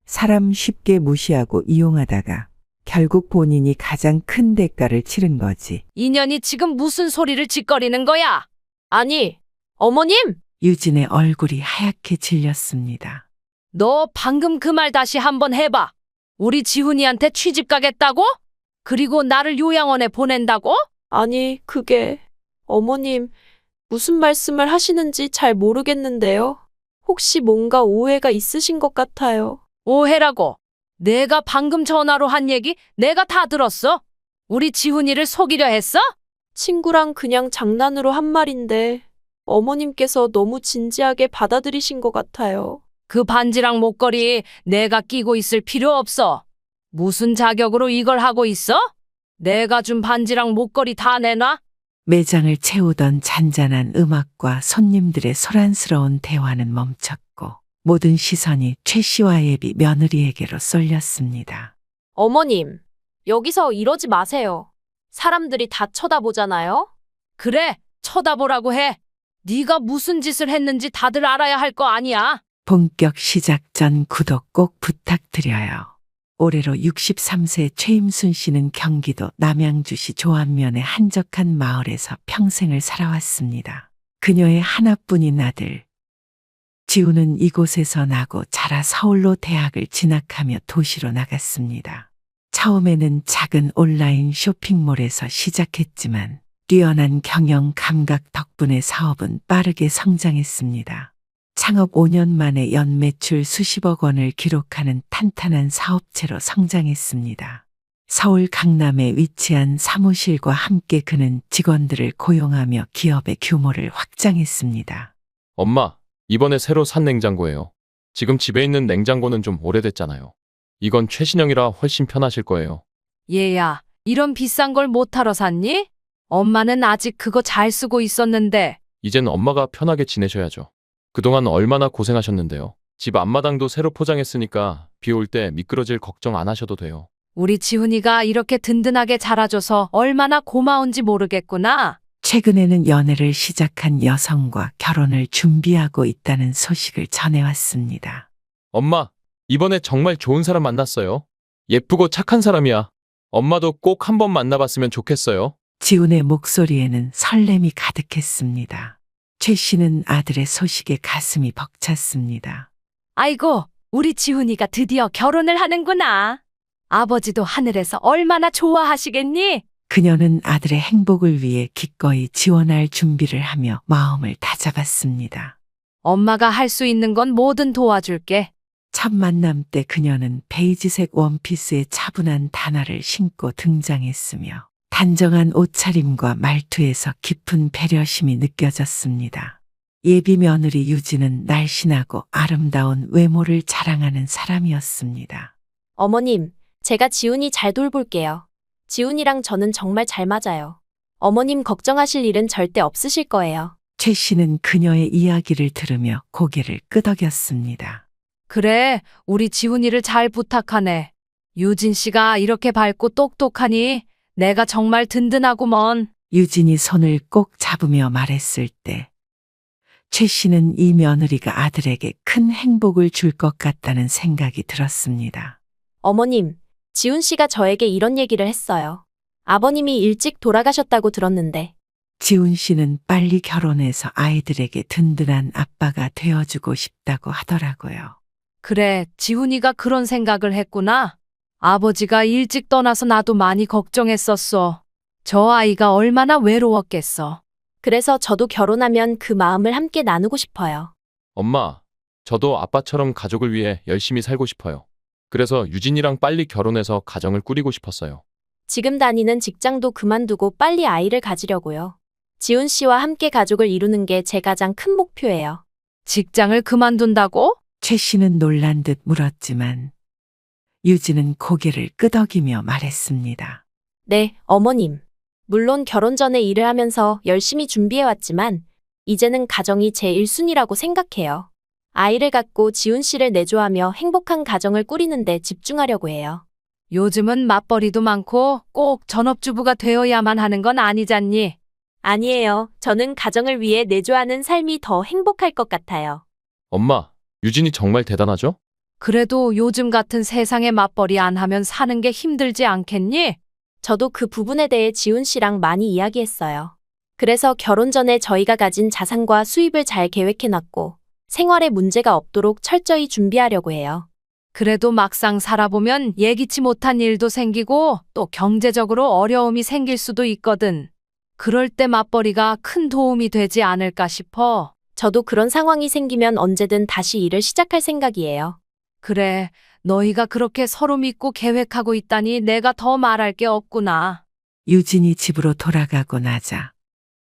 사람 쉽게 무시하고 이용하다가 결국 본인이 가장 큰 대가를 치른 거지. 인연이 지금 무슨 소리를 짓거리는 거야? 아니, 어머님! 유진의 얼굴이 하얗게 질렸습니다. 너 방금 그 말 다시 한번 해봐. 우리 지훈이한테 취직 가겠다고? 그리고 나를 요양원에 보낸다고? 아니, 그게... 어머님, 무슨 말씀을 하시는지 잘 모르겠는데요. 혹시 뭔가 오해가 있으신 것 같아요. 오해라고. 내가 방금 전화로 한 얘기 내가 다 들었어. 우리 지훈이를 속이려 했어? 친구랑 그냥 장난으로 한 말인데 어머님께서 너무 진지하게 받아들이신 것 같아요. 그 반지랑 목걸이 내가 끼고 있을 필요 없어. 무슨 자격으로 이걸 하고 있어? 내가 준 반지랑 목걸이 다 내놔? 매장을 채우던 잔잔한 음악과 손님들의 소란스러운 대화는 멈췄고 모든 시선이 최 씨와 예비 며느리에게로 쏠렸습니다. 어머님, 여기서 이러지 마세요. 사람들이 다 쳐다보잖아요. 그래, 쳐다보라고 해. 네가 무슨 짓을 했는지 다들 알아야 할 거 아니야. 본격 시작 전 구독 꼭 부탁드려요. 올해로 63세 최임순 씨는 경기도 남양주시 조안면의 한적한 마을에서 평생을 살아왔습니다. 그녀의 하나뿐인 아들 지우는 이곳에서 나고 자라 서울로 대학을 진학하며 도시로 나갔습니다. 처음에는 작은 온라인 쇼핑몰에서 시작했지만 뛰어난 경영 감각 덕분에 사업은 빠르게 성장했습니다. 창업 5년 만에 연매출 수십억 원을 기록하는 탄탄한 사업체로 성장했습니다. 서울 강남에 위치한 사무실과 함께 그는 직원들을 고용하며 기업의 규모를 확장했습니다. 엄마, 이번에 새로 산 냉장고예요. 지금 집에 있는 냉장고는 좀 오래됐잖아요. 이건 최신형이라 훨씬 편하실 거예요. 얘야, 이런 비싼 걸 못하러 샀니? 엄마는 아직 그거 잘 쓰고 있었는데. 이젠 엄마가 편하게 지내셔야죠. 그동안 얼마나 고생하셨는데요. 집 앞마당도 새로 포장했으니까 비 올 때 미끄러질 걱정 안 하셔도 돼요. 우리 지훈이가 이렇게 든든하게 자라줘서 얼마나 고마운지 모르겠구나. 최근에는 연애를 시작한 여성과 결혼을 준비하고 있다는 소식을 전해왔습니다. 엄마, 이번에 정말 좋은 사람 만났어요. 예쁘고 착한 사람이야. 엄마도 꼭 한번 만나봤으면 좋겠어요. 지훈의 목소리에는 설렘이 가득했습니다. 최 씨는 아들의 소식에 가슴이 벅찼습니다. 아이고, 우리 지훈이가 드디어 결혼을 하는구나. 아버지도 하늘에서 얼마나 좋아하시겠니? 그녀는 아들의 행복을 위해 기꺼이 지원할 준비를 하며 마음을 다잡았습니다. 엄마가 할 수 있는 건 뭐든 도와줄게. 첫 만남 때 그녀는 베이지색 원피스에 차분한 단화를 신고 등장했으며 단정한 옷차림과 말투에서 깊은 배려심이 느껴졌습니다. 예비 며느리 유진은 날씬하고 아름다운 외모를 자랑하는 사람이었습니다. 어머님, 제가 지훈이 잘 돌볼게요. 지훈이랑 저는 정말 잘 맞아요. 어머님 걱정하실 일은 절대 없으실 거예요. 최 씨는 그녀의 이야기를 들으며 고개를 끄덕였습니다. 그래, 우리 지훈이를 잘 부탁하네. 유진 씨가 이렇게 밝고 똑똑하니 내가 정말 든든하구먼. 유진이 손을 꼭 잡으며 말했을 때 최 씨는 이 며느리가 아들에게 큰 행복을 줄 것 같다는 생각이 들었습니다. 어머님, 지훈 씨가 저에게 이런 얘기를 했어요. 아버님이 일찍 돌아가셨다고 들었는데. 지훈 씨는 빨리 결혼해서 아이들에게 든든한 아빠가 되어주고 싶다고 하더라고요. 그래, 지훈이가 그런 생각을 했구나. 아버지가 일찍 떠나서 나도 많이 걱정했었어. 저 아이가 얼마나 외로웠겠어. 그래서 저도 결혼하면 그 마음을 함께 나누고 싶어요. 엄마, 저도 아빠처럼 가족을 위해 열심히 살고 싶어요. 그래서 유진이랑 빨리 결혼해서 가정을 꾸리고 싶었어요. 지금 다니는 직장도 그만두고 빨리 아이를 가지려고요. 지훈 씨와 함께 가족을 이루는 게 제 가장 큰 목표예요. 직장을 그만둔다고? 최 씨는 놀란 듯 물었지만 유진은 고개를 끄덕이며 말했습니다. 네, 어머님. 물론 결혼 전에 일을 하면서 열심히 준비해왔지만 이제는 가정이 제 1순위라고 생각해요. 아이를 갖고 지훈 씨를 내조하며 행복한 가정을 꾸리는데 집중하려고 해요. 요즘은 맞벌이도 많고 꼭 전업주부가 되어야만 하는 건 아니잖니. 아니에요. 저는 가정을 위해 내조하는 삶이 더 행복할 것 같아요. 엄마, 유진이 정말 대단하죠? 그래도 요즘 같은 세상에 맞벌이 안 하면 사는 게 힘들지 않겠니? 저도 그 부분에 대해 지훈 씨랑 많이 이야기했어요. 그래서 결혼 전에 저희가 가진 자산과 수입을 잘 계획해놨고 생활에 문제가 없도록 철저히 준비하려고 해요. 그래도 막상 살아보면 예기치 못한 일도 생기고 또 경제적으로 어려움이 생길 수도 있거든. 그럴 때 맞벌이가 큰 도움이 되지 않을까 싶어. 저도 그런 상황이 생기면 언제든 다시 일을 시작할 생각이에요. 그래, 너희가 그렇게 서로 믿고 계획하고 있다니 내가 더 말할 게 없구나. 유진이 집으로 돌아가고 나자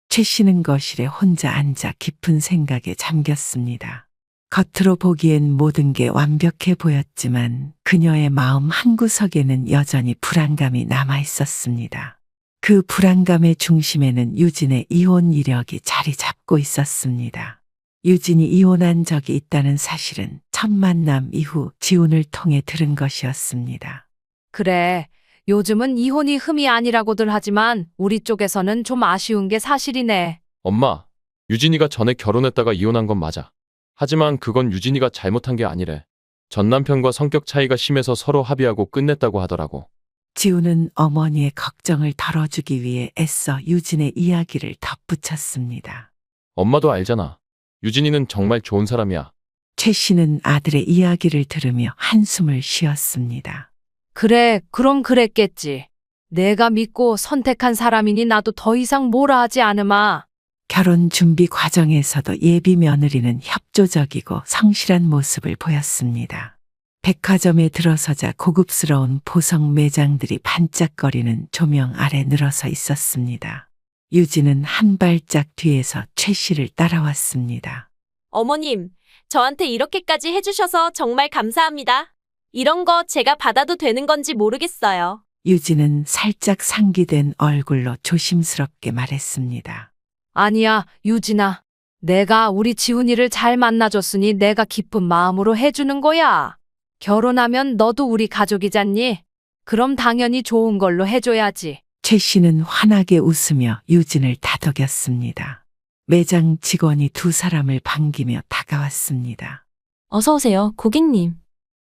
최 씨는 거실에 혼자 앉아 깊은 생각에 잠겼습니다. 겉으로 보기엔 모든 게 완벽해 보였지만 그녀의 마음 한구석에는 여전히 불안감이 남아 있었습니다. 그 불안감의 중심에는 유진의 이혼 이력이 자리 잡고 있었습니다. 유진이 이혼한 적이 있다는 사실은 첫 만남 이후 지훈을 통해 들은 것이었습니다. 그래, 요즘은 이혼이 흠이 아니라고들 하지만 우리 쪽에서는 좀 아쉬운 게 사실이네. 엄마, 유진이가 전에 결혼했다가 이혼한 건 맞아. 하지만 그건 유진이가 잘못한 게 아니래. 전 남편과 성격 차이가 심해서 서로 합의하고 끝냈다고 하더라고. 지훈은 어머니의 걱정을 덜어주기 위해 애써 유진의 이야기를 덧붙였습니다. 엄마도 알잖아. 유진이는 정말 좋은 사람이야. 최 씨는 아들의 이야기를 들으며 한숨을 쉬었습니다. 그래, 그럼 그랬겠지. 내가 믿고 선택한 사람이니 나도 더 이상 뭐라 하지 않으마. 결혼 준비 과정에서도 예비 며느리는 협조적이고 성실한 모습을 보였습니다. 백화점에 들어서자 고급스러운 보석 매장들이 반짝거리는 조명 아래 늘어서 있었습니다. 유진은 한 발짝 뒤에서 최 씨를 따라왔습니다. 어머님, 저한테 이렇게까지 해주셔서 정말 감사합니다. 이런 거 제가 받아도 되는 건지 모르겠어요. 유진은 살짝 상기된 얼굴로 조심스럽게 말했습니다. 아니야, 유진아. 내가 우리 지훈이를 잘 만나줬으니 내가 기쁜 마음으로 해주는 거야. 결혼하면 너도 우리 가족이잖니? 그럼 당연히 좋은 걸로 해줘야지. 최 씨는 환하게 웃으며 유진을 다독였습니다. 매장 직원이 두 사람을 반기며 다가왔습니다. 어서 오세요, 고객님.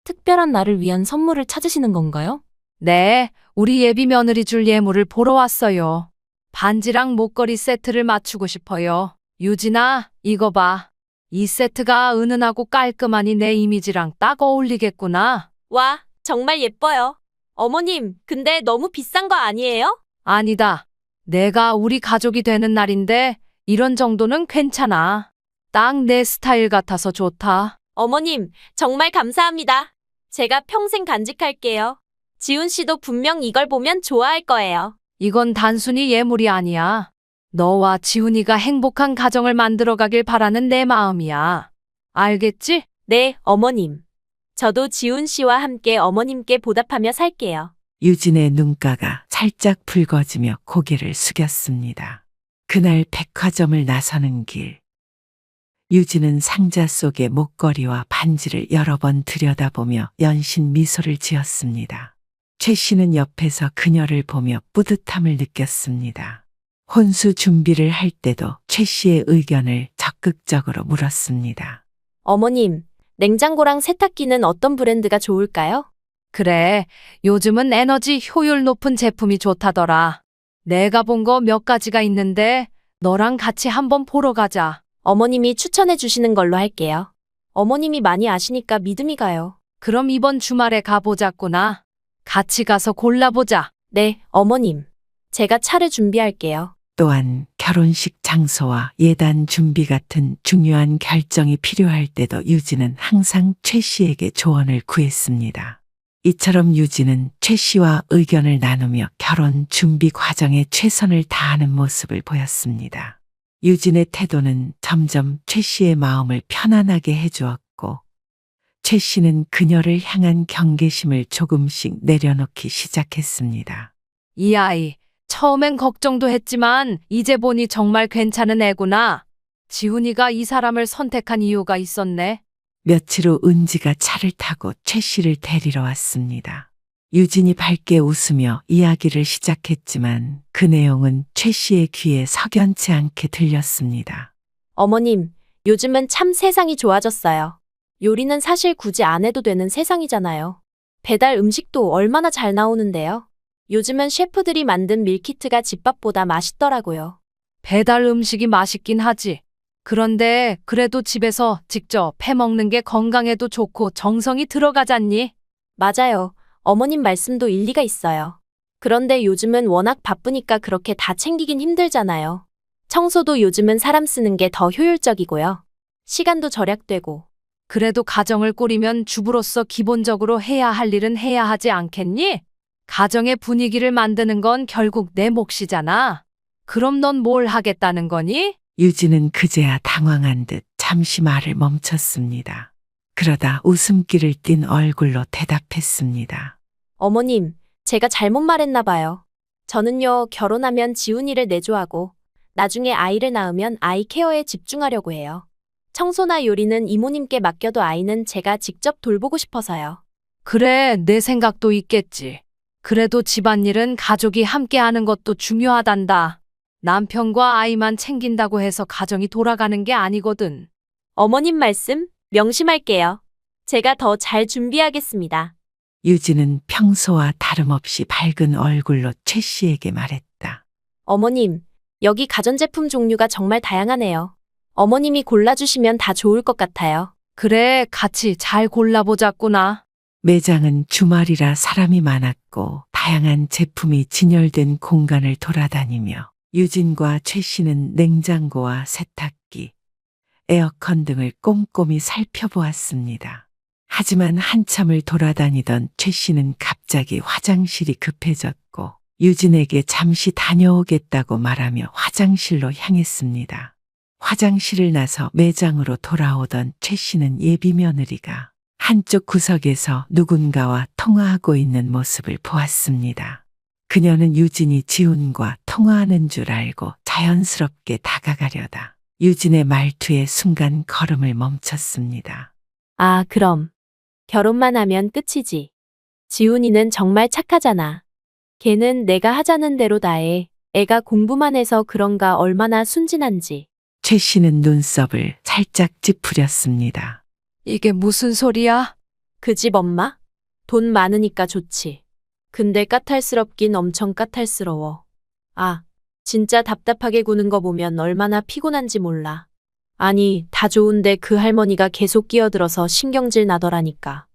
특별한 날을 위한 선물을 찾으시는 건가요? 네, 우리 예비 며느리 줄 예물을 보러 왔어요. 반지랑 목걸이 세트를 맞추고 싶어요. 유진아, 이거 봐. 이 세트가 은은하고 깔끔하니 내 이미지랑 딱 어울리겠구나. 와, 정말 예뻐요. 어머님, 근데 너무 비싼 거 아니에요? 아니다. 내가 우리 가족이 되는 날인데 이런 정도는 괜찮아. 딱 내 스타일 같아서 좋다. 어머님, 정말 감사합니다. 제가 평생 간직할게요. 지훈 씨도 분명 이걸 보면 좋아할 거예요. 이건 단순히 예물이 아니야. 너와 지훈이가 행복한 가정을 만들어가길 바라는 내 마음이야. 알겠지? 네, 어머님. 저도 지훈 씨와 함께 어머님께 보답하며 살게요. 유진의 눈가가 살짝 붉어지며 고개를 숙였습니다. 그날 백화점을 나서는 길. 유진은 상자 속의 목걸이와 반지를 여러 번 들여다보며 연신 미소를 지었습니다. 최 씨는 옆에서 그녀를 보며 뿌듯함을 느꼈습니다. 혼수 준비를 할 때도 최 씨의 의견을 적극적으로 물었습니다. 어머님, 냉장고랑 세탁기는 어떤 브랜드가 좋을까요? 그래, 요즘은 에너지 효율 높은 제품이 좋다더라. 내가 본 거 몇 가지가 있는데 너랑 같이 한번 보러 가자. 어머님이 추천해 주시는 걸로 할게요. 어머님이 많이 아시니까 믿음이 가요. 그럼 이번 주말에 가보자꾸나. 같이 가서 골라보자. 네, 어머님. 제가 차를 준비할게요. 또한 결혼식 장소와 예단 준비 같은 중요한 결정이 필요할 때도 유진은 항상 최 씨에게 조언을 구했습니다. 이처럼 유진은 최 씨와 의견을 나누며 결혼 준비 과정에 최선을 다하는 모습을 보였습니다. 유진의 태도는 점점 최 씨의 마음을 편안하게 해주었고, 최 씨는 그녀를 향한 경계심을 조금씩 내려놓기 시작했습니다. 이 아이, 처음엔 걱정도 했지만 이제 보니 정말 괜찮은 애구나. 지훈이가 이 사람을 선택한 이유가 있었네. 며칠 후 은지가 차를 타고 최 씨를 데리러 왔습니다. 유진이 밝게 웃으며 이야기를 시작했지만 그 내용은 최 씨의 귀에 석연치 않게 들렸습니다. 어머님, 요즘은 참 세상이 좋아졌어요. 요리는 사실 굳이 안 해도 되는 세상이잖아요. 배달 음식도 얼마나 잘 나오는데요. 요즘은 셰프들이 만든 밀키트가 집밥보다 맛있더라고요. 배달 음식이 맛있긴 하지. 그런데 그래도 집에서 직접 해 먹는 게 건강에도 좋고 정성이 들어가잖니? 맞아요. 어머님 말씀도 일리가 있어요. 그런데 요즘은 워낙 바쁘니까 그렇게 다 챙기긴 힘들잖아요. 청소도 요즘은 사람 쓰는 게 더 효율적이고요. 시간도 절약되고. 그래도 가정을 꾸리면 주부로서 기본적으로 해야 할 일은 해야 하지 않겠니? 가정의 분위기를 만드는 건 결국 내 몫이잖아. 그럼 넌 뭘 하겠다는 거니? 유진은 그제야 당황한 듯 잠시 말을 멈췄습니다. 그러다 웃음기를 띤 얼굴로 대답했습니다. 어머님, 제가 잘못 말했나 봐요. 저는요, 결혼하면 지훈이를 내조하고 나중에 아이를 낳으면 아이 케어에 집중하려고 해요. 청소나 요리는 이모님께 맡겨도 아이는 제가 직접 돌보고 싶어서요. 그래, 내 생각도 있겠지. 그래도 집안일은 가족이 함께 하는 것도 중요하단다. 남편과 아이만 챙긴다고 해서 가정이 돌아가는 게 아니거든. 어머님 말씀 명심할게요. 제가 더 잘 준비하겠습니다. 유진은 평소와 다름없이 밝은 얼굴로 최 씨에게 말했다. 어머님, 여기 가전제품 종류가 정말 다양하네요. 어머님이 골라주시면 다 좋을 것 같아요. 그래, 같이 잘 골라보자꾸나. 매장은 주말이라 사람이 많았고 다양한 제품이 진열된 공간을 돌아다니며 유진과 최 씨는 냉장고와 세탁기, 에어컨 등을 꼼꼼히 살펴보았습니다. 하지만 한참을 돌아다니던 최 씨는 갑자기 화장실이 급해졌고 유진에게 잠시 다녀오겠다고 말하며 화장실로 향했습니다. 화장실을 나서 매장으로 돌아오던 최 씨는 예비 며느리가 한쪽 구석에서 누군가와 통화하고 있는 모습을 보았습니다. 그녀는 유진이 지훈과 통화하는 줄 알고 자연스럽게 다가가려다 유진의 말투에 순간 걸음을 멈췄습니다. 아, 그럼. 결혼만 하면 끝이지. 지훈이는 정말 착하잖아. 걔는 내가 하자는 대로 다 해. 애가 공부만 해서 그런가 얼마나 순진한지. 최 씨는 눈썹을 살짝 찌푸렸습니다. 이게 무슨 소리야? 그 집 엄마? 돈 많으니까 좋지. 근데 까탈스럽긴 엄청 까탈스러워. 아, 진짜 답답하게 구는 거 보면 얼마나 피곤한지 몰라. 아니, 다 좋은데 그 할머니가 계속 끼어들어서 신경질 나더라니까.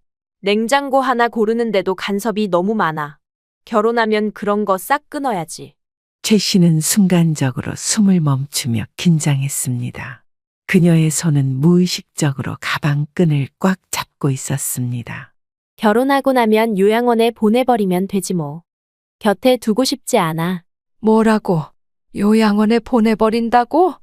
냉장고 하나 고르는데도 간섭이 너무 많아. 결혼하면 그런 거 싹 끊어야지. 최 씨는 순간적으로 숨을 멈추며 긴장했습니다. 그녀의 손은 무의식적으로 가방 끈을 꽉 잡고 있었습니다. 결혼하고 나면 요양원에 보내버리면 되지 뭐. 곁에 두고 싶지 않아. 뭐라고? 요양원에 보내버린다고?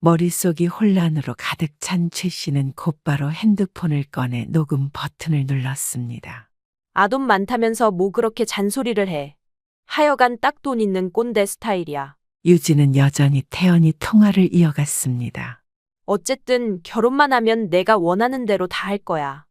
머릿속이 혼란으로 가득 찬 최 씨는 곧바로 핸드폰을 꺼내 녹음 버튼을 눌렀습니다. 아돈 많다면서 뭐 그렇게 잔소리를 해. 하여간 딱 돈 있는 꼰대 스타일이야. 유진은 여전히 태연히 통화를 이어갔습니다. 어쨌든 결혼만 하면 내가 원하는 대로 다 할 거야.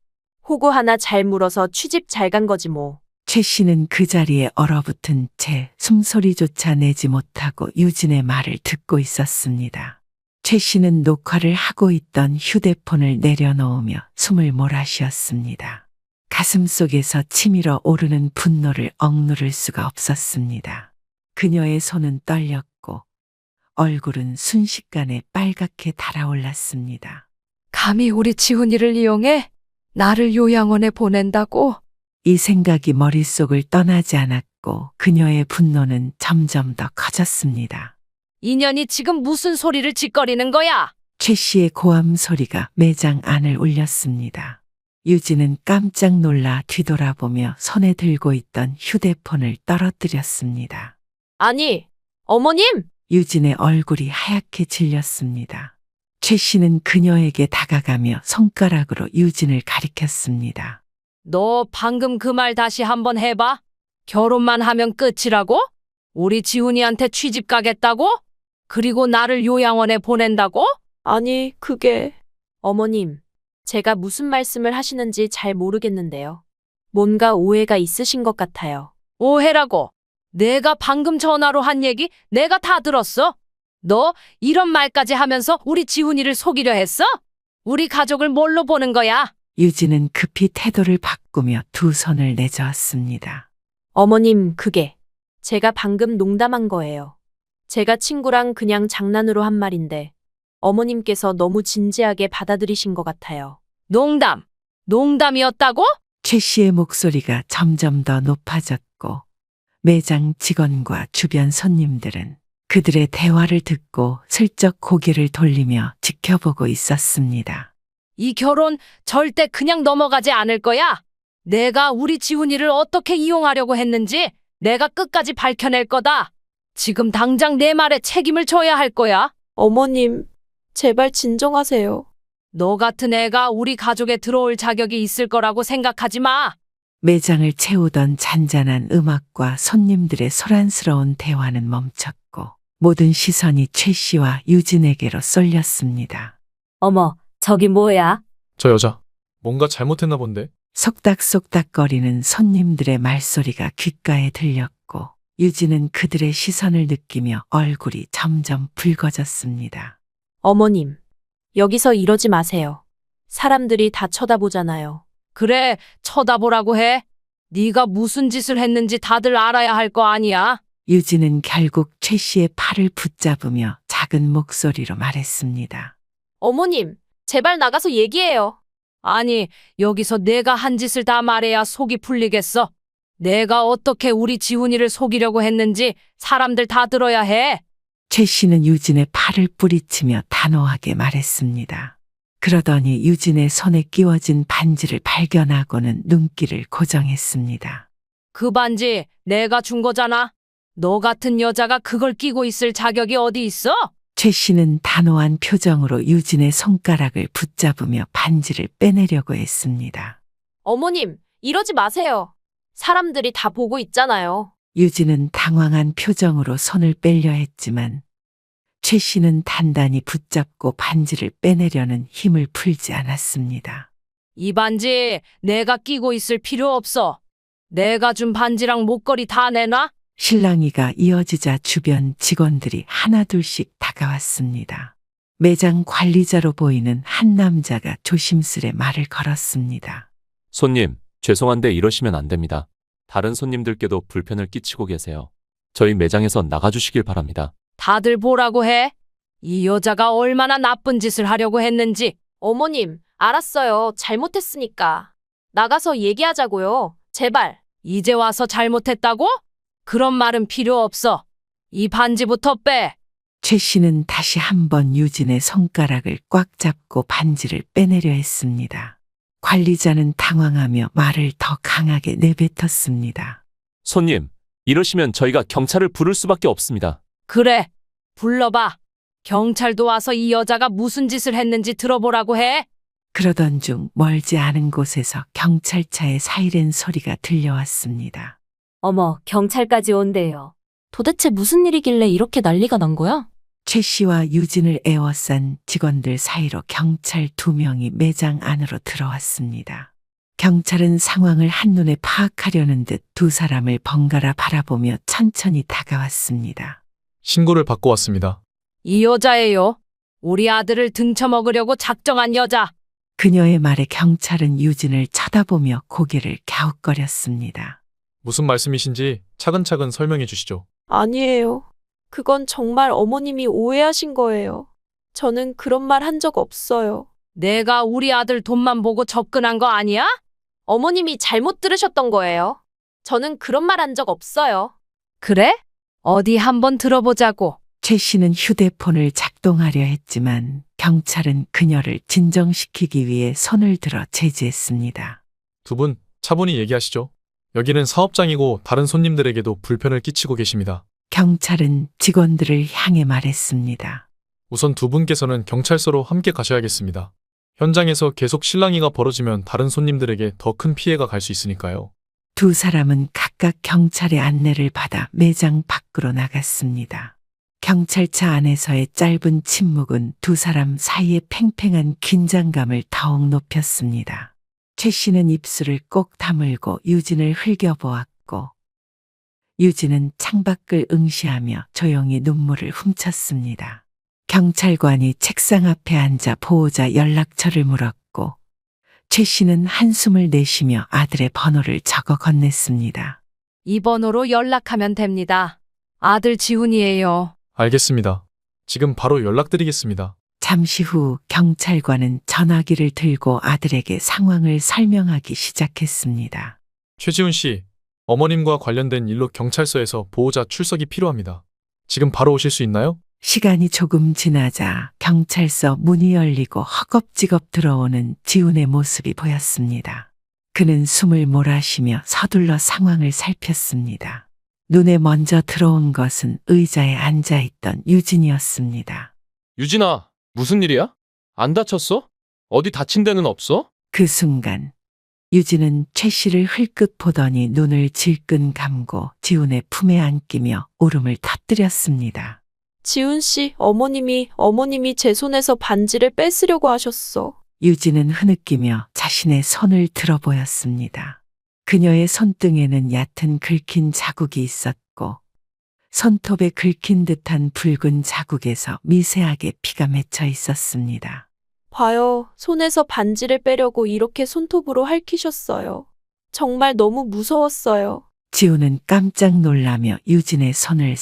호구 하나 잘 물어서 취집 잘 간 거지 뭐. 최 씨는 그 자리에 얼어붙은 채 숨소리조차 내지 못하고 유진의 말을 듣고 있었습니다. 최 씨는 녹화를 하고 있던 휴대폰을 내려놓으며 숨을 몰아쉬었습니다. 가슴 속에서 치밀어 오르는 분노를 억누를 수가 없었습니다. 그녀의 손은 떨렸고 얼굴은 순식간에 빨갛게 달아올랐습니다. 감히 우리 지훈이를 이용해 나를 요양원에 보낸다고? 이 생각이 머릿속을 떠나지 않았고 그녀의 분노는 점점 더 커졌습니다. 인연이 지금 무슨 소리를 짓거리는 거야? 최 씨의 고함 소리가 매장 안을 울렸습니다. 유진은 깜짝 놀라 뒤돌아보며 손에 들고 있던 휴대폰을 떨어뜨렸습니다. 아니, 어머님! 유진의 얼굴이 하얗게 질렸습니다. 최 씨는 그녀에게 다가가며 손가락으로 유진을 가리켰습니다. 너 방금 그 말 다시 한번 해봐. 결혼만 하면 끝이라고? 우리 지훈이한테 취집 가겠다고? 그리고 나를 요양원에 보낸다고? 아니, 그게... 어머님, 제가 무슨 말씀을 하시는지 잘 모르겠는데요. 뭔가 오해가 있으신 것 같아요. 오해라고. 내가 방금 전화로 한 얘기 내가 다 들었어. 너 이런 말까지 하면서 우리 지훈이를 속이려 했어? 우리 가족을 뭘로 보는 거야? 유진은 급히 태도를 바꾸며 두 손을 내저었습니다. 어머님, 그게 제가 방금 농담한 거예요. 제가 친구랑 그냥 장난으로 한 말인데 어머님께서 너무 진지하게 받아들이신 것 같아요. 농담. 농담이었다고? 최 씨의 목소리가 점점 더 높아졌고 매장 직원과 주변 손님들은 그들의 대화를 듣고 슬쩍 고개를 돌리며 지켜보고 있었습니다. 이 결혼 절대 그냥 넘어가지 않을 거야. 내가 우리 지훈이를 어떻게 이용하려고 했는지 내가 끝까지 밝혀낼 거다. 지금 당장 내 말에 책임을 져야 할 거야. 어머님, 제발 진정하세요. 너 같은 애가 우리 가족에 들어올 자격이 있을 거라고 생각하지 마. 매장을 채우던 잔잔한 음악과 손님들의 소란스러운 대화는 멈췄고 모든 시선이 최 씨와 유진에게로 쏠렸습니다. 어머, 저기 뭐야? 저 여자 뭔가 잘못했나 본데? 속닥속닥거리는 손님들의 말소리가 귓가에 들렸고 유진은 그들의 시선을 느끼며 얼굴이 점점 붉어졌습니다. 어머님, 여기서 이러지 마세요. 사람들이 다 쳐다보잖아요. 그래, 쳐다보라고 해. 네가 무슨 짓을 했는지 다들 알아야 할 거 아니야. 유진은 결국 최 씨의 팔을 붙잡으며 작은 목소리로 말했습니다. 어머님, 제발 나가서 얘기해요. 아니, 여기서 내가 한 짓을 다 말해야 속이 풀리겠어. 내가 어떻게 우리 지훈이를 속이려고 했는지 사람들 다 들어야 해. 최 씨는 유진의 팔을 뿌리치며 단호하게 말했습니다. 그러더니 유진의 손에 끼워진 반지를 발견하고는 눈길을 고정했습니다. 그 반지 내가 준 거잖아. 너 같은 여자가 그걸 끼고 있을 자격이 어디 있어? 최 씨는 단호한 표정으로 유진의 손가락을 붙잡으며 반지를 빼내려고 했습니다. 어머님, 이러지 마세요. 사람들이 다 보고 있잖아요. 유진은 당황한 표정으로 손을 빼려 했지만 최 씨는 단단히 붙잡고 반지를 빼내려는 힘을 풀지 않았습니다. 이 반지 내가 끼고 있을 필요 없어. 내가 준 반지랑 목걸이 다 내놔. 실랑이가 이어지자 주변 직원들이 하나둘씩 다가왔습니다. 매장 관리자로 보이는 한 남자가 조심스레 말을 걸었습니다. 손님, 죄송한데 이러시면 안 됩니다. 다른 손님들께도 불편을 끼치고 계세요. 저희 매장에서 나가주시길 바랍니다. 다들 보라고 해. 이 여자가 얼마나 나쁜 짓을 하려고 했는지. 어머님, 알았어요. 잘못했으니까. 나가서 얘기하자고요. 제발. 이제 와서 잘못했다고? 그런 말은 필요 없어. 이 반지부터 빼. 최 씨는 다시 한번 유진의 손가락을 꽉 잡고 반지를 빼내려 했습니다. 관리자는 당황하며 말을 더 강하게 내뱉었습니다. 손님, 이러시면 저희가 경찰을 부를 수밖에 없습니다. 그래, 불러봐. 경찰도 와서 이 여자가 무슨 짓을 했는지 들어보라고 해. 그러던 중 멀지 않은 곳에서 경찰차의 사이렌 소리가 들려왔습니다. 어머, 경찰까지 온대요. 도대체 무슨 일이길래 이렇게 난리가 난 거야? 최 씨와 유진을 에워싼 직원들 사이로 경찰 2명이 매장 안으로 들어왔습니다. 경찰은 상황을 한눈에 파악하려는 듯 두 사람을 번갈아 바라보며 천천히 다가왔습니다. 신고를 받고 왔습니다. 이 여자예요. 우리 아들을 등쳐먹으려고 작정한 여자. 그녀의 말에 경찰은 유진을 쳐다보며 고개를 갸웃거렸습니다. 무슨 말씀이신지 차근차근 설명해 주시죠. 아니에요. 그건 정말 어머님이 오해하신 거예요. 저는 그런 말 한 적 없어요. 내가 우리 아들 돈만 보고 접근한 거 아니야? 어머님이 잘못 들으셨던 거예요. 저는 그런 말 한 적 없어요. 그래? 어디 한번 들어보자고. 최 씨는 휴대폰을 작동하려 했지만 경찰은 그녀를 진정시키기 위해 손을 들어 제지했습니다. 두 분 차분히 얘기하시죠. 여기는 사업장이고 다른 손님들에게도 불편을 끼치고 계십니다. 경찰은 직원들을 향해 말했습니다. 우선 두 분께서는 경찰서로 함께 가셔야겠습니다. 현장에서 계속 실랑이가 벌어지면 다른 손님들에게 더 큰 피해가 갈 수 있으니까요. 두 사람은 각각 경찰의 안내를 받아 매장 밖으로 나갔습니다. 경찰차 안에서의 짧은 침묵은 두 사람 사이의 팽팽한 긴장감을 더욱 높였습니다. 최 씨는 입술을 꼭 다물고 유진을 흘겨보았고 유진은 창밖을 응시하며 조용히 눈물을 훔쳤습니다. 경찰관이 책상 앞에 앉아 보호자 연락처를 물었고 최 씨는 한숨을 내쉬며 아들의 번호를 적어 건넸습니다. 이 번호로 연락하면 됩니다. 아들 지훈이에요. 알겠습니다. 지금 바로 연락드리겠습니다. 잠시 후 경찰관은 전화기를 들고 아들에게 상황을 설명하기 시작했습니다. 최지훈 씨, 어머님과 관련된 일로 경찰서에서 보호자 출석이 필요합니다. 지금 바로 오실 수 있나요? 시간이 조금 지나자 경찰서 문이 열리고 허겁지겁 들어오는 지훈의 모습이 보였습니다. 그는 숨을 몰아쉬며 서둘러 상황을 살폈습니다. 눈에 먼저 들어온 것은 의자에 앉아있던 유진이었습니다. 유진아, 무슨 일이야? 안 다쳤어? 어디 다친 데는 없어? 그 순간 유진은 최 씨를 흘끗 보더니 눈을 질끈 감고 지훈의 품에 안기며 울음을 터뜨렸습니다. 지훈 씨, 어머님이 제 손에서 반지를 뺏으려고 하셨어. 유진은 흐느끼며 자신의 손을 들어 보였습니다. 그녀의 손등에는 얕은 긁힌 자국이 있었고 손톱에 긁힌 듯한 붉은 자국에서 미세하게 피가 맺혀 있었습니다. 봐요. 손에서 반지를 빼려고 이렇게 손톱으로 핥히셨어요. 정말 너무 무서웠어요. 지훈은 깜짝 놀라며 유진의 손을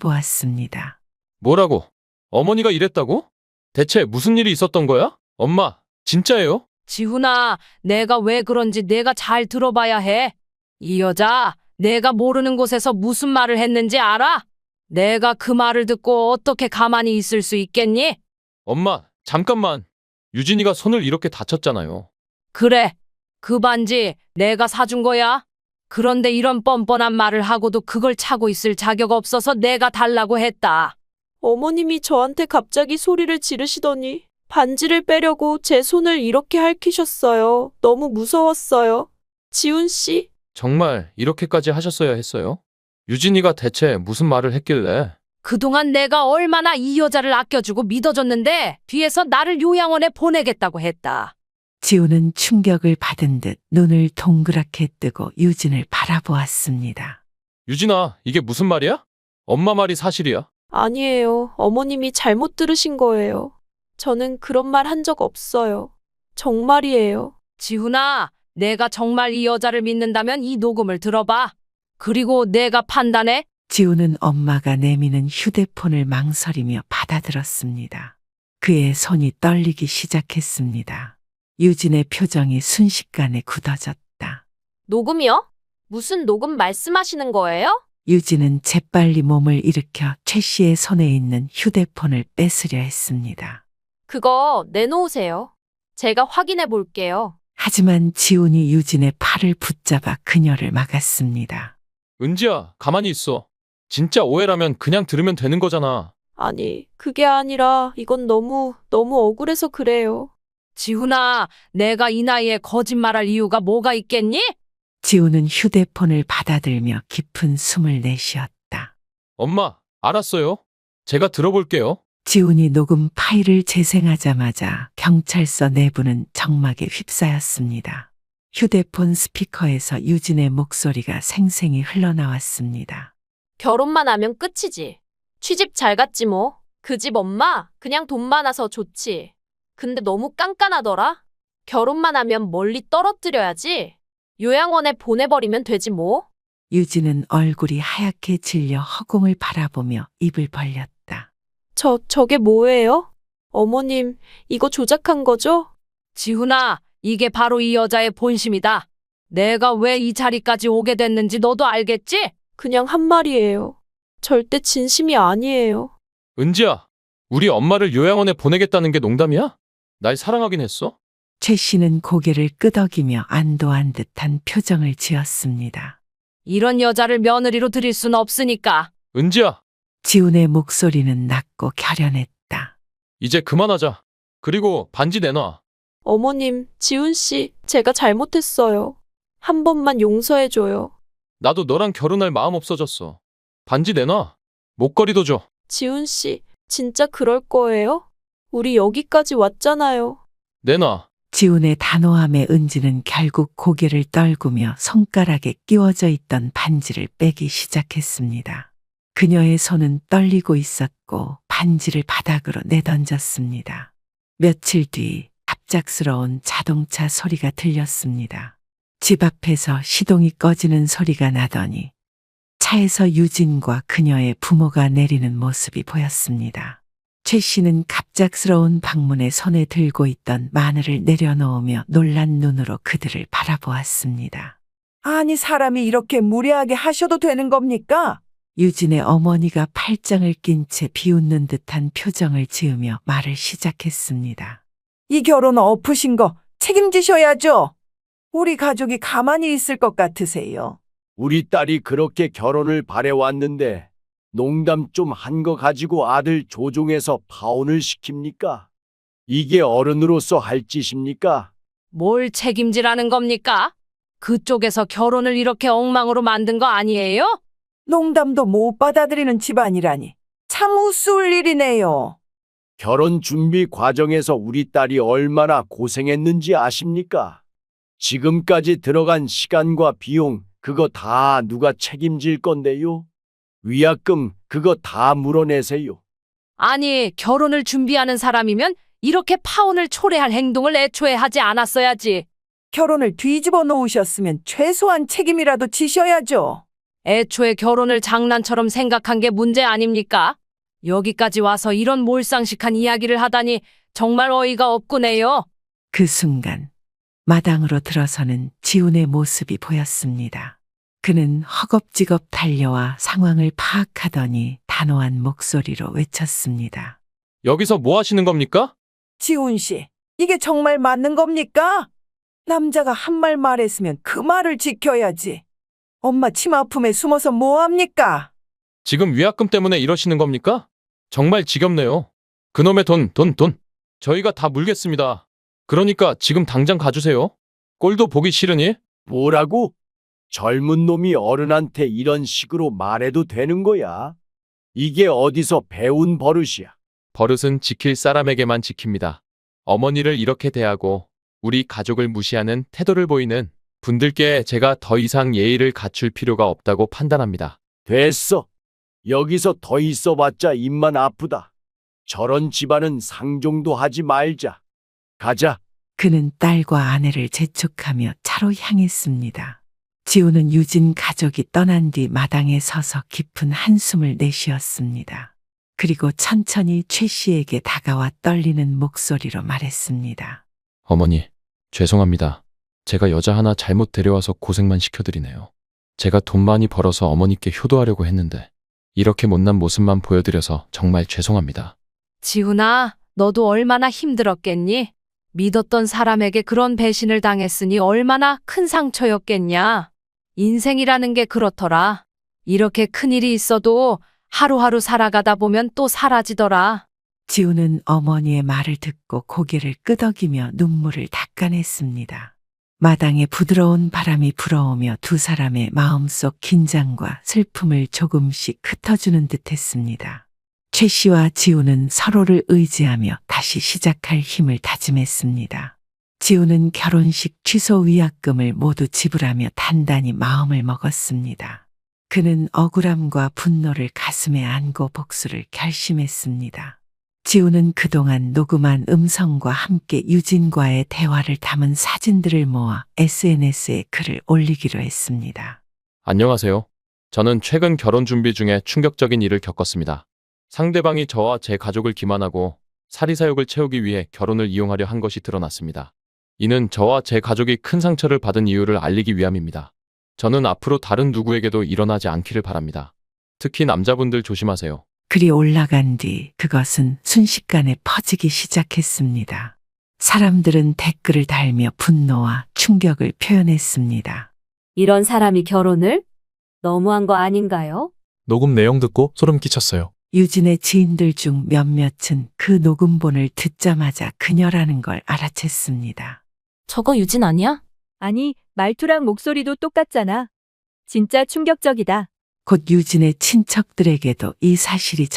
살펴보았습니다. 뭐라고? 어머니가 이랬다고? 대체 무슨 일이 있었던 거야? 엄마, 진짜예요? 지훈아, 내가 왜 그런지 내가 잘 들어봐야 해. 이 여자, 내가 모르는 곳에서 무슨 말을 했는지 알아? 내가 그 말을 듣고 어떻게 가만히 있을 수 있겠니? 엄마, 잠깐만. 유진이가 손을 이렇게 다쳤잖아요. 그래, 그 반지 내가 사준 거야. 그런데 이런 뻔뻔한 말을 하고도 그걸 차고 있을 자격 없어서 내가 달라고 했다. 어머님이 저한테 갑자기 소리를 지르시더니 반지를 빼려고 제 손을 이렇게 핥히셨어요. 너무 무서웠어요. 지훈 씨, 정말 이렇게까지 하셨어야 했어요? 유진이가 대체 무슨 말을 했길래? 그동안 내가 얼마나 이 여자를 아껴주고 믿어줬는데 뒤에서 나를 요양원에 보내겠다고 했다. 지훈은 충격을 받은 듯 눈을 동그랗게 뜨고 유진을 바라보았습니다. 유진아, 이게 무슨 말이야? 엄마 말이 사실이야. 아니에요. 어머님이 잘못 들으신 거예요. 저는 그런 말 한 적 없어요. 정말이에요. 지훈아, 내가 정말 이 여자를 믿는다면 이 녹음을 들어봐. 그리고 내가 판단해. 지훈은 엄마가 내미는 휴대폰을 망설이며 받아들었습니다. 그의 손이 떨리기 시작했습니다. 유진의 표정이 순식간에 굳어졌다. 녹음이요? 무슨 녹음 말씀하시는 거예요? 유진은 재빨리 몸을 일으켜 최 씨의 손에 있는 휴대폰을 뺏으려 했습니다. 그거 내놓으세요. 제가 확인해 볼게요. 하지만 지훈이 유진의 팔을 붙잡아 그녀를 막았습니다. 은지야, 가만히 있어. 진짜 오해라면 그냥 들으면 되는 거잖아. 아니, 그게 아니라 이건 너무 억울해서 그래요. 지훈아, 내가 이 나이에 거짓말할 이유가 뭐가 있겠니? 지우는 휴대폰을 받아들며 깊은 숨을 내쉬었다. 엄마, 알았어요. 제가 들어볼게요. 지훈이 녹음 파일을 재생하자마자 경찰서 내부는 정막에 휩싸였습니다. 휴대폰 스피커에서 유진의 목소리가 생생히 흘러나왔습니다. 결혼만 하면 끝이지. 취집 잘 갔지 뭐. 그 집 엄마 그냥 돈 많아서 좋지. 근데 너무 깐깐하더라. 결혼만 하면 멀리 떨어뜨려야지. 요양원에 보내버리면 되지 뭐. 유진은 얼굴이 하얗게 질려 허공을 바라보며 입을 벌렸다. 저게 뭐예요? 어머님, 이거 조작한 거죠? 지훈아, 이게 바로 이 여자의 본심이다. 내가 왜 이 자리까지 오게 됐는지 너도 알겠지? 그냥 한 말이에요. 절대 진심이 아니에요. 은지야, 우리 엄마를 요양원에 보내겠다는 게 농담이야? 날 사랑하긴 했어? 최 씨는 고개를 끄덕이며 안도한 듯한 표정을 지었습니다. 이런 여자를 며느리로 들일 순 없으니까. 은지야, 지훈의 목소리는 낮고 결연했다. 이제 그만하자. 그리고 반지 내놔. 어머님, 지훈 씨, 제가 잘못했어요. 한 번만 용서해줘요. 나도 너랑 결혼할 마음 없어졌어. 반지 내놔. 목걸이도 줘. 지훈 씨, 진짜 그럴 거예요? 우리 여기까지 왔잖아요. 내놔. 지훈의 단호함에 은지는 결국 고개를 떨구며 손가락에 끼워져 있던 반지를 빼기 시작했습니다. 그녀의 손은 떨리고 있었고 반지를 바닥으로 내던졌습니다. 며칠 뒤 갑작스러운 자동차 소리가 들렸습니다. 집 앞에서 시동이 꺼지는 소리가 나더니 차에서 유진과 그녀의 부모가 내리는 모습이 보였습니다. 최 씨는 갑작스러운 방문에 손에 들고 있던 마늘을 내려놓으며 놀란 눈으로 그들을 바라보았습니다. 아니, 사람이 이렇게 무례하게 하셔도 되는 겁니까? 유진의 어머니가 팔짱을 낀 채 비웃는 듯한 표정을 지으며 말을 시작했습니다. 이 결혼 엎으신 거 책임지셔야죠. 우리 가족이 가만히 있을 것 같으세요? 우리 딸이 그렇게 결혼을 바래왔는데 농담 좀 한 거 가지고 아들 조종해서 파혼을 시킵니까? 이게 어른으로서 할 짓입니까? 뭘 책임지라는 겁니까? 그쪽에서 결혼을 이렇게 엉망으로 만든 거 아니에요? 농담도 못 받아들이는 집안이라니 참 우스울 일이네요. 결혼 준비 과정에서 우리 딸이 얼마나 고생했는지 아십니까? 지금까지 들어간 시간과 비용 그거 다 누가 책임질 건데요? 위약금 그거 다 물어내세요. 아니, 결혼을 준비하는 사람이면 이렇게 파혼을 초래할 행동을 애초에 하지 않았어야지. 결혼을 뒤집어 놓으셨으면 최소한 책임이라도 지셔야죠. 애초에 결혼을 장난처럼 생각한 게 문제 아닙니까? 여기까지 와서 이런 몰상식한 이야기를 하다니 정말 어이가 없구네요. 그 순간 마당으로 들어서는 지훈의 모습이 보였습니다. 그는 허겁지겁 달려와 상황을 파악하더니 단호한 목소리로 외쳤습니다. 여기서 뭐 하시는 겁니까? 지훈 씨, 이게 정말 맞는 겁니까? 남자가 한 말 말했으면 그 말을 지켜야지. 엄마 치마 품에 숨어서 뭐 합니까? 지금 위약금 때문에 이러시는 겁니까? 정말 지겹네요. 그놈의 돈. 저희가 다 물겠습니다. 그러니까 지금 당장 가주세요. 꼴도 보기 싫으니? 뭐라고? 젊은 놈이 어른한테 이런 식으로 말해도 되는 거야? 이게 어디서 배운 버릇이야? 버릇은 지킬 사람에게만 지킵니다. 어머니를 이렇게 대하고 우리 가족을 무시하는 태도를 보이는 분들께 제가 더 이상 예의를 갖출 필요가 없다고 판단합니다. 됐어. 여기서 더 있어봤자 입만 아프다. 저런 집안은 상종도 하지 말자. 가자. 그는 딸과 아내를 재촉하며 차로 향했습니다. 지우는 유진 가족이 떠난 뒤 마당에 서서 깊은 한숨을 내쉬었습니다. 그리고 천천히 최 씨에게 다가와 떨리는 목소리로 말했습니다. 어머니, 죄송합니다. 제가 여자 하나 잘못 데려와서 고생만 시켜드리네요. 제가 돈 많이 벌어서 어머니께 효도하려고 했는데 이렇게 못난 모습만 보여드려서 정말 죄송합니다. 지훈아, 너도 얼마나 힘들었겠니? 믿었던 사람에게 그런 배신을 당했으니 얼마나 큰 상처였겠냐. 인생이라는 게 그렇더라. 이렇게 큰일이 있어도 하루하루 살아가다 보면 또 사라지더라. 지우는 어머니의 말을 듣고 고개를 끄덕이며 눈물을 닦아냈습니다. 마당에 부드러운 바람이 불어오며 두 사람의 마음속 긴장과 슬픔을 조금씩 흩어주는 듯했습니다. 최 씨와 지우는 서로를 의지하며 다시 시작할 힘을 다짐했습니다. 지우는 결혼식 취소 위약금을 모두 지불하며 단단히 마음을 먹었습니다. 그는 억울함과 분노를 가슴에 안고 복수를 결심했습니다. 지우는 그동안 녹음한 음성과 함께 유진과의 대화를 담은 사진들을 모아 SNS에 글을 올리기로 했습니다. 안녕하세요. 저는 최근 결혼 준비 중에 충격적인 일을 겪었습니다. 상대방이 저와 제 가족을 기만하고 사리사욕을 채우기 위해 결혼을 이용하려 한 것이 드러났습니다. 이는 저와 제 가족이 큰 상처를 받은 이유를 알리기 위함입니다. 저는 앞으로 다른 누구에게도 일어나지 않기를 바랍니다. 특히 남자분들 조심하세요. 글이 올라간 뒤 그것은 순식간에 퍼지기 시작했습니다. 사람들은 댓글을 달며 분노와 충격을 표현했습니다. 이런 사람이 결혼을? 너무한 거 아닌가요? 녹음 내용 듣고 소름 끼쳤어요. 유진의 지인들 중 몇몇은 그 녹음본을 듣자마자 그녀라는 걸 알아챘습니다. 저거 유진 아니야? 아니, 말투랑 목소리도 똑같잖아. 진짜 충격적이다. 곧 유진의 친척들에게도 이 사실이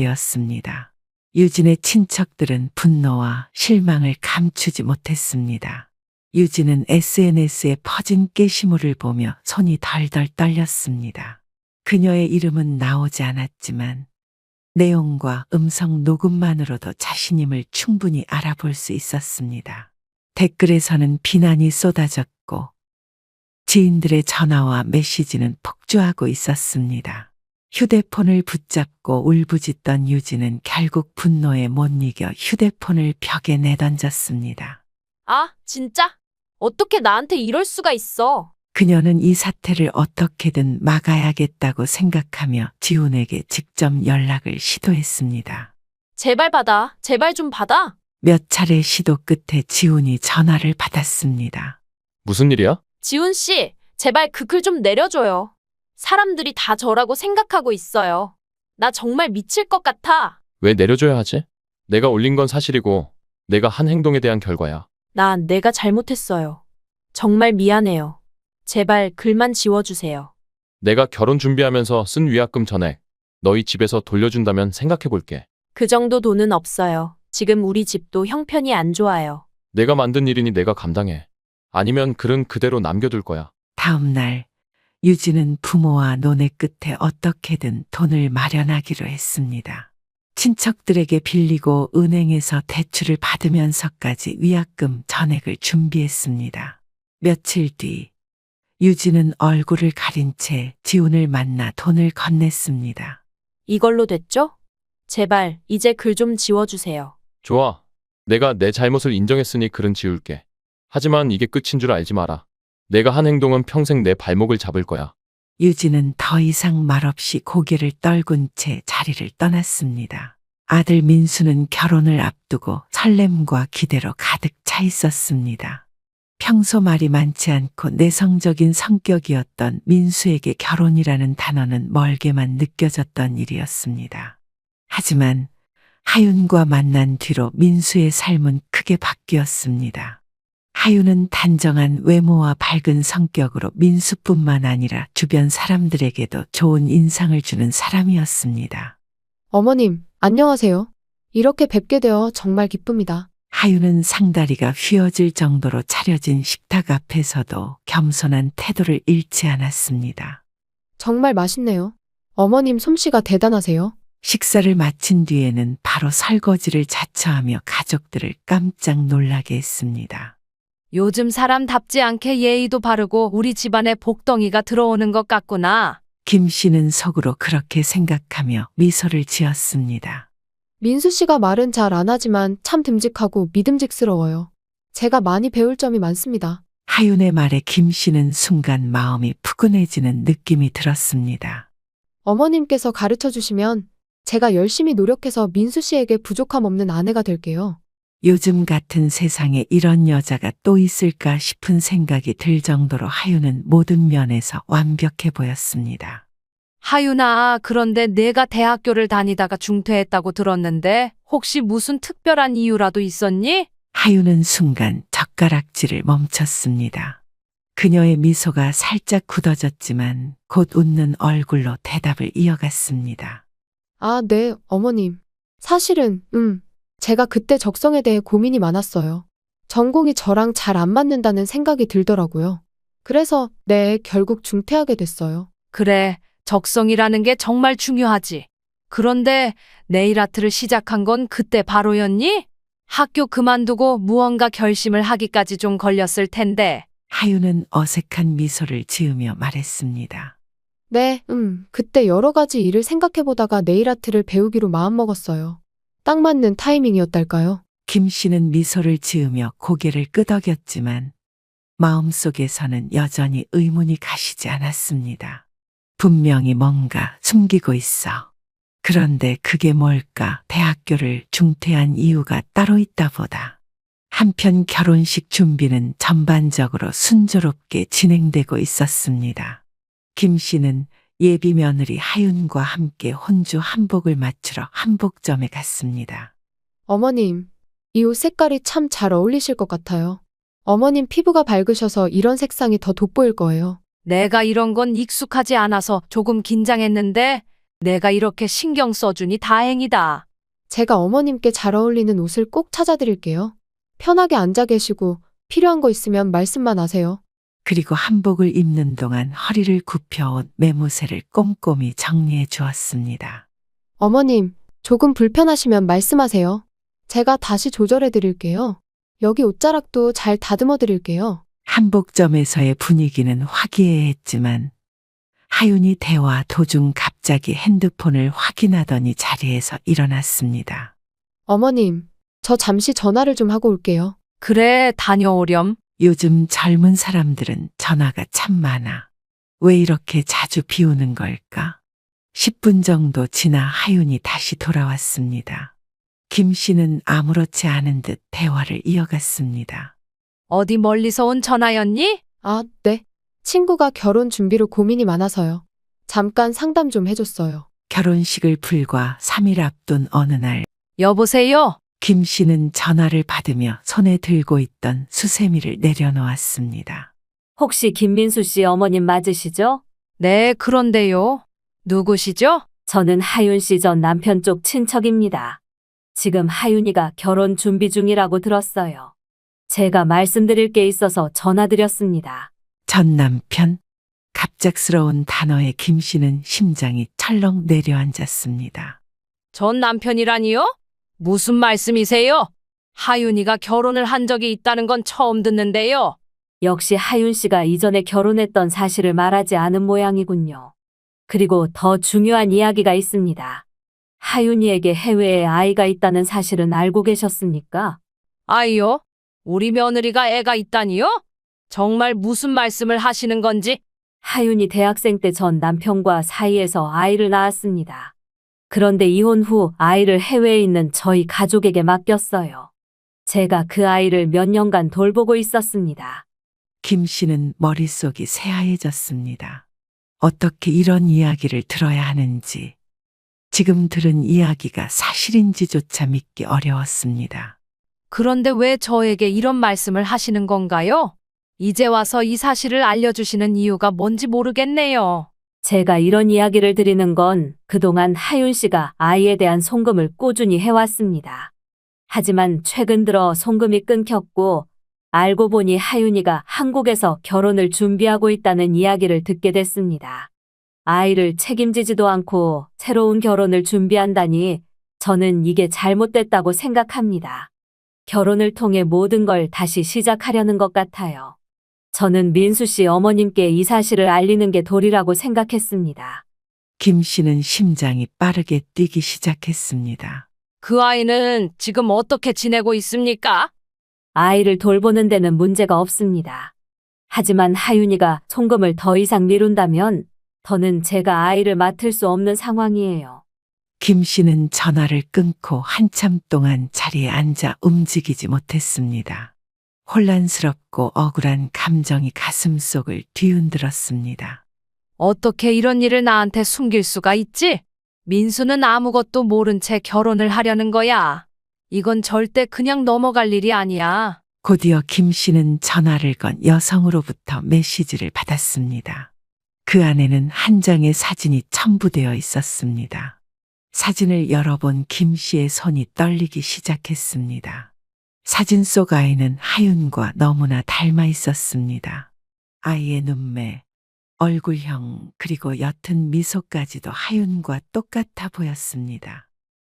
전달되었습니다. 유진의 친척들은 분노와 실망을 감추지 못했습니다. 유진은 SNS에 퍼진 게시물을 보며 손이 덜덜 떨렸습니다. 그녀의 이름은 나오지 않았지만 내용과 음성 녹음만으로도 자신임을 충분히 알아볼 수 있었습니다. 댓글에서는 비난이 쏟아졌고 지인들의 전화와 메시지는 폭주하고 있었습니다. 휴대폰을 붙잡고 울부짖던 유진은 결국 분노에 못 이겨 휴대폰을 벽에 내던졌습니다. 아, 진짜? 어떻게 나한테 이럴 수가 있어? 그녀는 이 사태를 어떻게든 막아야겠다고 생각하며 지훈에게 직접 연락을 시도했습니다. 제발 받아. 제발 좀 받아. 몇 차례 시도 끝에 지훈이 전화를 받았습니다. 무슨 일이야? 지훈 씨, 제발 그 글 좀 내려줘요. 사람들이 다 저라고 생각하고 있어요. 나 정말 미칠 것 같아. 왜 내려줘야 하지? 내가 올린 건 사실이고 내가 한 행동에 대한 결과야. 내가 잘못했어요. 정말 미안해요. 제발 글만 지워주세요. 내가 결혼 준비하면서 쓴 위약금 전액 너희 집에서 돌려준다면 생각해볼게. 그 정도 돈은 없어요. 지금 우리 집도 형편이 안 좋아요. 내가 만든 일이니 내가 감당해. 아니면 글은 그대로 남겨둘 거야. 다음 날 유진은 부모와 논의 끝에 어떻게든 돈을 마련하기로 했습니다. 친척들에게 빌리고 은행에서 대출을 받으면서까지 위약금 전액을 준비했습니다. 며칠 뒤 유진은 얼굴을 가린 채 지훈을 만나 돈을 건넸습니다. 이걸로 됐죠? 제발 이제 글 좀 지워주세요. 좋아. 내가 내 잘못을 인정했으니 글은 지울게. 하지만 이게 끝인 줄 알지 마라. 내가 한 행동은 평생 내 발목을 잡을 거야. 유진은 더 이상 말없이 고개를 떨군 채 자리를 떠났습니다. 아들 민수는 결혼을 앞두고 설렘과 기대로 가득 차 있었습니다. 평소 말이 많지 않고 내성적인 성격이었던 민수에게 결혼이라는 단어는 멀게만 느껴졌던 일이었습니다. 하지만 하윤과 만난 뒤로 민수의 삶은 크게 바뀌었습니다. 하윤은 단정한 외모와 밝은 성격으로 민수뿐만 아니라 주변 사람들에게도 좋은 인상을 주는 사람이었습니다. 어머님, 안녕하세요. 이렇게 뵙게 되어 정말 기쁩니다. 하윤은 상다리가 휘어질 정도로 차려진 식탁 앞에서도 겸손한 태도를 잃지 않았습니다. 정말 맛있네요. 어머님 솜씨가 대단하세요. 식사를 마친 뒤에는 바로 설거지를 자처하며 가족들을 깜짝 놀라게 했습니다. 요즘 사람답지 않게 예의도 바르고 우리 집안에 복덩이가 들어오는 것 같구나. 김 씨는 속으로 그렇게 생각하며 미소를 지었습니다. 민수 씨가 말은 잘 안 하지만 참 듬직하고 믿음직스러워요. 제가 많이 배울 점이 많습니다. 하윤의 말에 김 씨는 순간 마음이 푸근해지는 느낌이 들었습니다. 어머님께서 가르쳐 주시면 제가 열심히 노력해서 민수 씨에게 부족함 없는 아내가 될게요. 요즘 같은 세상에 이런 여자가 또 있을까 싶은 생각이 들 정도로 하윤은 모든 면에서 완벽해 보였습니다. 하윤아, 그런데 내가 대학교를 다니다가 중퇴했다고 들었는데 혹시 무슨 특별한 이유라도 있었니? 하윤은 순간 젓가락질을 멈췄습니다. 그녀의 미소가 살짝 굳어졌지만 곧 웃는 얼굴로 대답을 이어갔습니다. 아, 네, 어머님. 사실은, 제가 그때 적성에 대해 고민이 많았어요. 전공이 저랑 잘 안 맞는다는 생각이 들더라고요. 그래서, 네, 결국 중퇴하게 됐어요. 그래, 적성이라는 게 정말 중요하지. 그런데 네일 아트를 시작한 건 그때 바로였니? 학교 그만두고 무언가 결심을 하기까지 좀 걸렸을 텐데. 하윤은 어색한 미소를 지으며 말했습니다. 네, 그때 여러 가지 일을 생각해보다가 네일아트를 배우기로 마음먹었어요. 딱 맞는 타이밍이었달까요? 김 씨는 미소를 지으며 고개를 끄덕였지만 마음속에서는 여전히 의문이 가시지 않았습니다. 분명히 뭔가 숨기고 있어. 그런데 그게 뭘까? 대학교를 중퇴한 이유가 따로 있다 보다. 한편 결혼식 준비는 전반적으로 순조롭게 진행되고 있었습니다. 김 씨는 예비 며느리 하윤과 함께 혼주 한복을 맞추러 한복점에 갔습니다. 어머님, 이 옷 색깔이 참 잘 어울리실 것 같아요. 어머님 피부가 밝으셔서 이런 색상이 더 돋보일 거예요. 내가 이런 건 익숙하지 않아서 조금 긴장했는데 내가 이렇게 신경 써주니 다행이다. 제가 어머님께 잘 어울리는 옷을 꼭 찾아드릴게요. 편하게 앉아 계시고 필요한 거 있으면 말씀만 하세요. 그리고 한복을 입는 동안 허리를 굽혀온 매무새를 꼼꼼히 정리해 주었습니다. 어머님, 조금 불편하시면 말씀하세요. 제가 다시 조절해 드릴게요. 여기 옷자락도 잘 다듬어 드릴게요. 한복점에서의 분위기는 화기애애했지만 하윤이 대화 도중 갑자기 핸드폰을 확인하더니 자리에서 일어났습니다. 어머님, 저 잠시 전화를 좀 하고 올게요. 그래, 다녀오렴. 요즘 젊은 사람들은 전화가 참 많아. 왜 이렇게 자주 비우는 걸까? 10분 정도 지나 하윤이 다시 돌아왔습니다. 김 씨는 아무렇지 않은 듯 대화를 이어갔습니다. 어디 멀리서 온 전화였니? 아, 네. 친구가 결혼 준비로 고민이 많아서요. 잠깐 상담 좀 해줬어요. 결혼식을 불과 3일 앞둔 어느 날 여보세요? 김 씨는 전화를 받으며 손에 들고 있던 수세미를 내려놓았습니다. 혹시 김민수 씨 어머님 맞으시죠? 네, 그런데요. 누구시죠? 저는 하윤 씨 전 남편 쪽 친척입니다. 지금 하윤이가 결혼 준비 중이라고 들었어요. 제가 말씀드릴 게 있어서 전화드렸습니다. 전 남편? 갑작스러운 단어에 김 씨는 심장이 철렁 내려앉았습니다. 전 남편이라니요? 무슨 말씀이세요? 하윤이가 결혼을 한 적이 있다는 건 처음 듣는데요. 역시 하윤 씨가 이전에 결혼했던 사실을 말하지 않은 모양이군요. 그리고 더 중요한 이야기가 있습니다. 하윤이에게 해외에 아이가 있다는 사실은 알고 계셨습니까? 아이요? 우리 며느리가 애가 있다니요? 정말 무슨 말씀을 하시는 건지? 하윤이 대학생 때 전 남편과 사이에서 아이를 낳았습니다. 그런데 이혼 후 아이를 해외에 있는 저희 가족에게 맡겼어요. 제가 그 아이를 몇 년간 돌보고 있었습니다. 김 씨는 머릿속이 새하얘졌습니다. 어떻게 이런 이야기를 들어야 하는지, 지금 들은 이야기가 사실인지조차 믿기 어려웠습니다. 그런데 왜 저에게 이런 말씀을 하시는 건가요? 이제 와서 이 사실을 알려주시는 이유가 뭔지 모르겠네요. 제가 이런 이야기를 드리는 건 그동안 하윤 씨가 아이에 대한 송금을 꾸준히 해왔습니다. 하지만 최근 들어 송금이 끊겼고 알고 보니 하윤이가 한국에서 결혼을 준비하고 있다는 이야기를 듣게 됐습니다. 아이를 책임지지도 않고 새로운 결혼을 준비한다니 저는 이게 잘못됐다고 생각합니다. 결혼을 통해 모든 걸 다시 시작하려는 것 같아요. 저는 민수 씨 어머님께 이 사실을 알리는 게 도리라고 생각했습니다. 김 씨는 심장이 빠르게 뛰기 시작했습니다. 그 아이는 지금 어떻게 지내고 있습니까? 아이를 돌보는 데는 문제가 없습니다. 하지만 하윤이가 송금을 더 이상 미룬다면 더는 제가 아이를 맡을 수 없는 상황이에요. 김 씨는 전화를 끊고 한참 동안 자리에 앉아 움직이지 못했습니다. 혼란스럽고 억울한 감정이 가슴속을 뒤흔들었습니다. 어떻게 이런 일을 나한테 숨길 수가 있지? 민수는 아무것도 모른 채 결혼을 하려는 거야. 이건 절대 그냥 넘어갈 일이 아니야. 곧이어 김 씨는 전화를 건 여성으로부터 메시지를 받았습니다. 그 안에는 한 장의 사진이 첨부되어 있었습니다. 사진을 열어본 김 씨의 손이 떨리기 시작했습니다. 사진 속 아이는 하윤과 너무나 닮아 있었습니다. 아이의 눈매, 얼굴형, 그리고 옅은 미소까지도 하윤과 똑같아 보였습니다.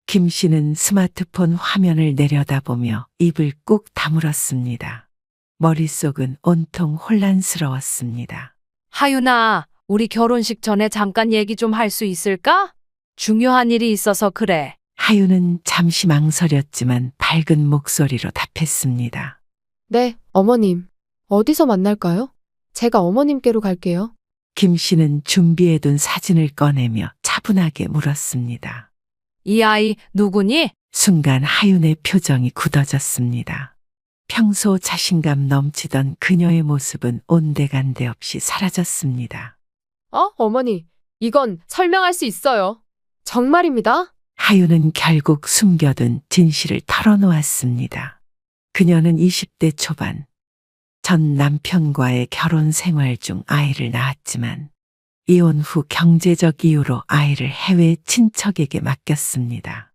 김 씨는 스마트폰 화면을 내려다보며 입을 꾹 다물었습니다. 머릿속은 온통 혼란스러웠습니다. 하윤아, 우리 결혼식 전에 잠깐 얘기 좀 할 수 있을까? 중요한 일이 있어서 그래. 하윤은 잠시 망설였지만 밝은 목소리로 답했습니다. 네, 어머님. 어디서 만날까요? 제가 어머님께로 갈게요. 김 씨는 준비해둔 사진을 꺼내며 차분하게 물었습니다. 이 아이 누구니? 순간 하윤의 표정이 굳어졌습니다. 평소 자신감 넘치던 그녀의 모습은 온데간데 없이 사라졌습니다. 어머니. 이건 설명할 수 있어요. 정말입니다. 하윤은 결국 숨겨둔 진실을 털어놓았습니다. 그녀는 20대 초반, 전 남편과의 결혼 생활 중 아이를 낳았지만 이혼 후 경제적 이유로 아이를 해외 친척에게 맡겼습니다.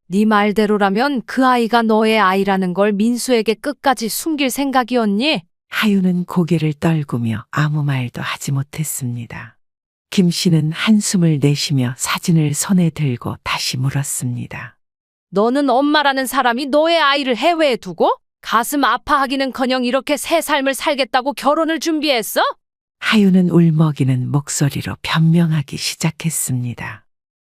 네 말대로라면 그 아이가 너의 아이라는 걸 민수에게 끝까지 숨길 생각이었니? 하윤은 고개를 떨구며 아무 말도 하지 못했습니다. 김 씨는 한숨을 내쉬며 사진을 손에 들고 다시 물었습니다. 너는 엄마라는 사람이 너의 아이를 해외에 두고 가슴 아파하기는커녕 이렇게 새 삶을 살겠다고 결혼을 준비했어? 하윤은 울먹이는 목소리로 변명하기 시작했습니다.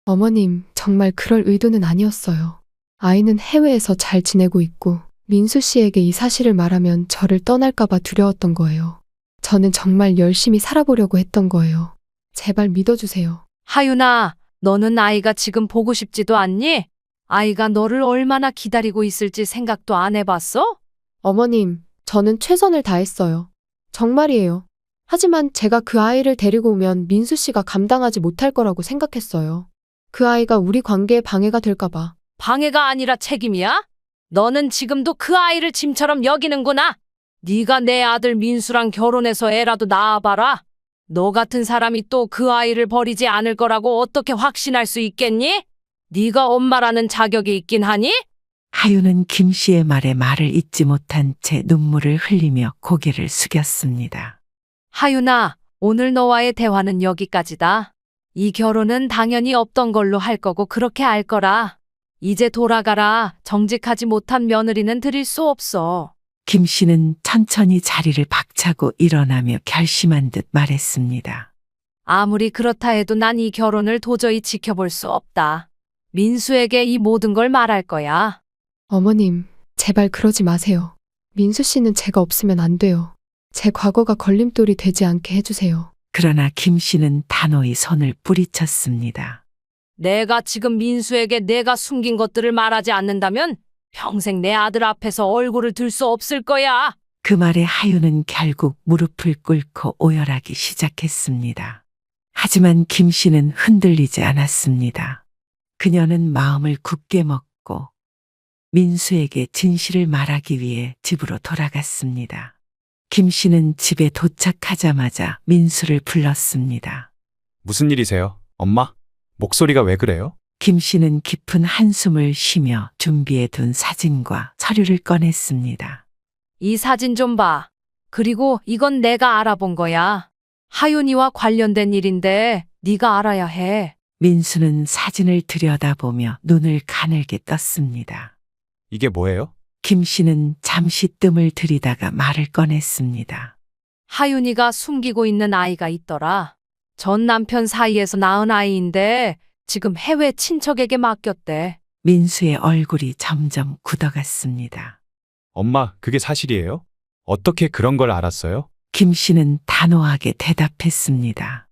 어머님, 정말 그럴 의도는 아니었어요. 아이는 해외에서 잘 지내고 있고 민수 씨에게 이 사실을 말하면 저를 떠날까봐 두려웠던 거예요. 저는 정말 열심히 살아보려고 했던 거예요. 제발 믿어주세요. 하윤아, 너는 아이가 지금 보고 싶지도 않니? 아이가 너를 얼마나 기다리고 있을지 생각도 안 해봤어? 어머님, 저는 최선을 다했어요. 정말이에요. 하지만 제가 그 아이를 데리고 오면 민수 씨가 감당하지 못할 거라고 생각했어요. 그 아이가 우리 관계에 방해가 될까봐. 방해가 아니라 책임이야? 너는 지금도 그 아이를 짐처럼 여기는구나. 네가 내 아들 민수랑 결혼해서 애라도 낳아봐라. 너 같은 사람이 또 그 아이를 버리지 않을 거라고 어떻게 확신할 수 있겠니? 네가 엄마라는 자격이 있긴 하니? 하윤은 김 씨의 말에 말을 잇지 못한 채 눈물을 흘리며 고개를 숙였습니다. 하윤아, 오늘 너와의 대화는 여기까지다. 이 결혼은 당연히 없던 걸로 할 거고 그렇게 알 거라. 이제 돌아가라. 정직하지 못한 며느리는 드릴 수 없어. 김 씨는 천천히 자리를 박차고 일어나며 결심한 듯 말했습니다. 아무리 그렇다 해도 난 이 결혼을 도저히 지켜볼 수 없다. 민수에게 이 모든 걸 말할 거야. 어머님, 제발 그러지 마세요. 민수 씨는 제가 없으면 안 돼요. 제 과거가 걸림돌이 되지 않게 해주세요. 그러나 김 씨는 단호히 손을 뿌리쳤습니다. 내가 지금 민수에게 내가 숨긴 것들을 말하지 않는다면 평생 내 아들 앞에서 얼굴을 들 수 없을 거야. 그 말에 하윤은 결국 무릎을 꿇고 오열하기 시작했습니다. 하지만 김 씨는 흔들리지 않았습니다. 그녀는 마음을 굳게 먹고 민수에게 진실을 말하기 위해 집으로 돌아갔습니다. 김 씨는 집에 도착하자마자 민수를 불렀습니다. 무슨 일이세요, 엄마? 목소리가 왜 그래요? 김 씨는 깊은 한숨을 쉬며 준비해둔 사진과 서류를 꺼냈습니다. 이 사진 좀 봐. 그리고 이건 내가 알아본 거야. 하윤이와 관련된 일인데 네가 알아야 해. 민수는 사진을 들여다보며 눈을 가늘게 떴습니다. 이게 뭐예요? 김 씨는 잠시 뜸을 들이다가 말을 꺼냈습니다. 하윤이가 숨기고 있는 아이가 있더라. 전 남편 사이에서 낳은 아이인데 지금 해외 친척에게 맡겼대. 민수의 얼굴이 점점 굳어갔습니다. 엄마, 그게 사실이에요? 어떻게 그런 걸 알았어요? 김 씨는 단호하게 대답했습니다.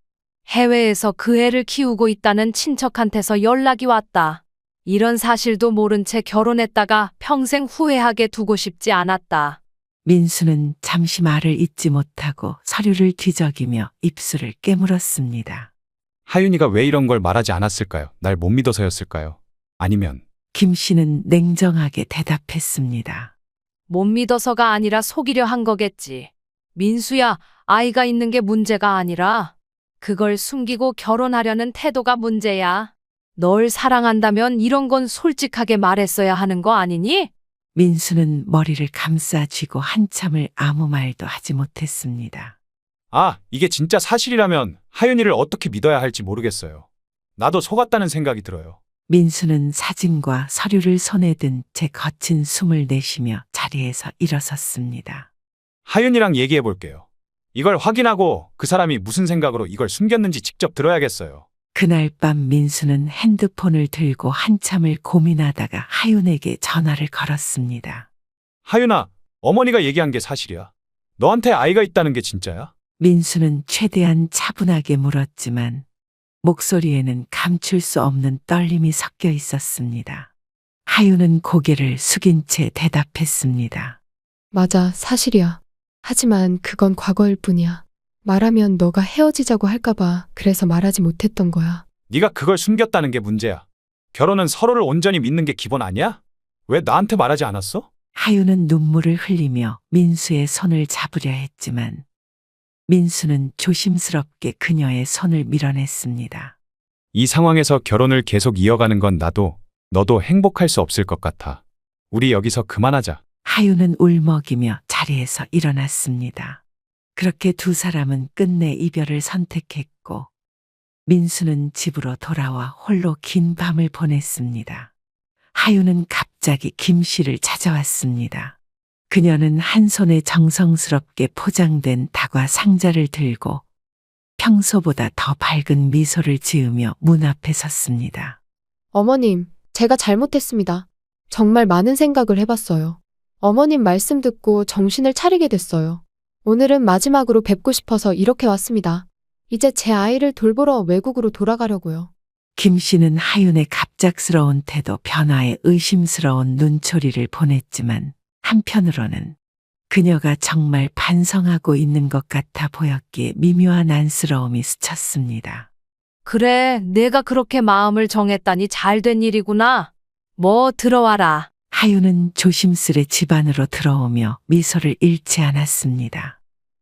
해외에서 그 애를 키우고 있다는 친척한테서 연락이 왔다. 이런 사실도 모른 채 결혼했다가 평생 후회하게 두고 싶지 않았다. 민수는 잠시 말을 잇지 못하고 서류를 뒤적이며 입술을 깨물었습니다. 하윤이가 왜 이런 걸 말하지 않았을까요? 날 못 믿어서였을까요? 아니면 김 씨는 냉정하게 대답했습니다. 못 믿어서가 아니라 속이려 한 거겠지. 민수야, 아이가 있는 게 문제가 아니라 그걸 숨기고 결혼하려는 태도가 문제야. 널 사랑한다면 이런 건 솔직하게 말했어야 하는 거 아니니? 민수는 머리를 감싸 쥐고 한참을 아무 말도 하지 못했습니다. 아, 이게 진짜 사실이라면 하윤이를 어떻게 믿어야 할지 모르겠어요. 나도 속았다는 생각이 들어요. 민수는 사진과 서류를 손에 든 채 거친 숨을 내쉬며 자리에서 일어섰습니다. 하윤이랑 얘기해 볼게요. 이걸 확인하고 그 사람이 무슨 생각으로 이걸 숨겼는지 직접 들어야겠어요. 그날 밤 민수는 핸드폰을 들고 한참을 고민하다가 하윤에게 전화를 걸었습니다. 하윤아, 어머니가 얘기한 게 사실이야. 너한테 아이가 있다는 게 진짜야? 민수는 최대한 차분하게 물었지만 목소리에는 감출 수 없는 떨림이 섞여 있었습니다. 하윤은 고개를 숙인 채 대답했습니다. 맞아, 사실이야. 하지만 그건 과거일 뿐이야. 말하면 너가 헤어지자고 할까봐 그래서 말하지 못했던 거야. 네가 그걸 숨겼다는 게 문제야. 결혼은 서로를 온전히 믿는 게 기본 아니야? 왜 나한테 말하지 않았어? 하윤은 눈물을 흘리며 민수의 손을 잡으려 했지만 민수는 조심스럽게 그녀의 손을 밀어냈습니다. 이 상황에서 결혼을 계속 이어가는 건 나도 너도 행복할 수 없을 것 같아. 우리 여기서 그만하자. 하윤은 울먹이며 자리에서 일어났습니다. 그렇게 두 사람은 끝내 이별을 선택했고 민수는 집으로 돌아와 홀로 긴 밤을 보냈습니다. 하윤은 갑자기 김 씨를 찾아왔습니다. 그녀는 한 손에 정성스럽게 포장된 다과 상자를 들고 평소보다 더 밝은 미소를 지으며 문 앞에 섰습니다. 어머님, 제가 잘못했습니다. 정말 많은 생각을 해봤어요. 어머님 말씀 듣고 정신을 차리게 됐어요. 오늘은 마지막으로 뵙고 싶어서 이렇게 왔습니다. 이제 제 아이를 돌보러 외국으로 돌아가려고요. 김 씨는 하윤의 갑작스러운 태도 변화에 의심스러운 눈초리를 보냈지만 한편으로는 그녀가 정말 반성하고 있는 것 같아 보였기에 미묘한 안쓰러움이 스쳤습니다. 그래, 내가 그렇게 마음을 정했다니 잘된 일이구나. 뭐 들어와라. 하윤은 조심스레 집 안으로 들어오며 미소를 잃지 않았습니다.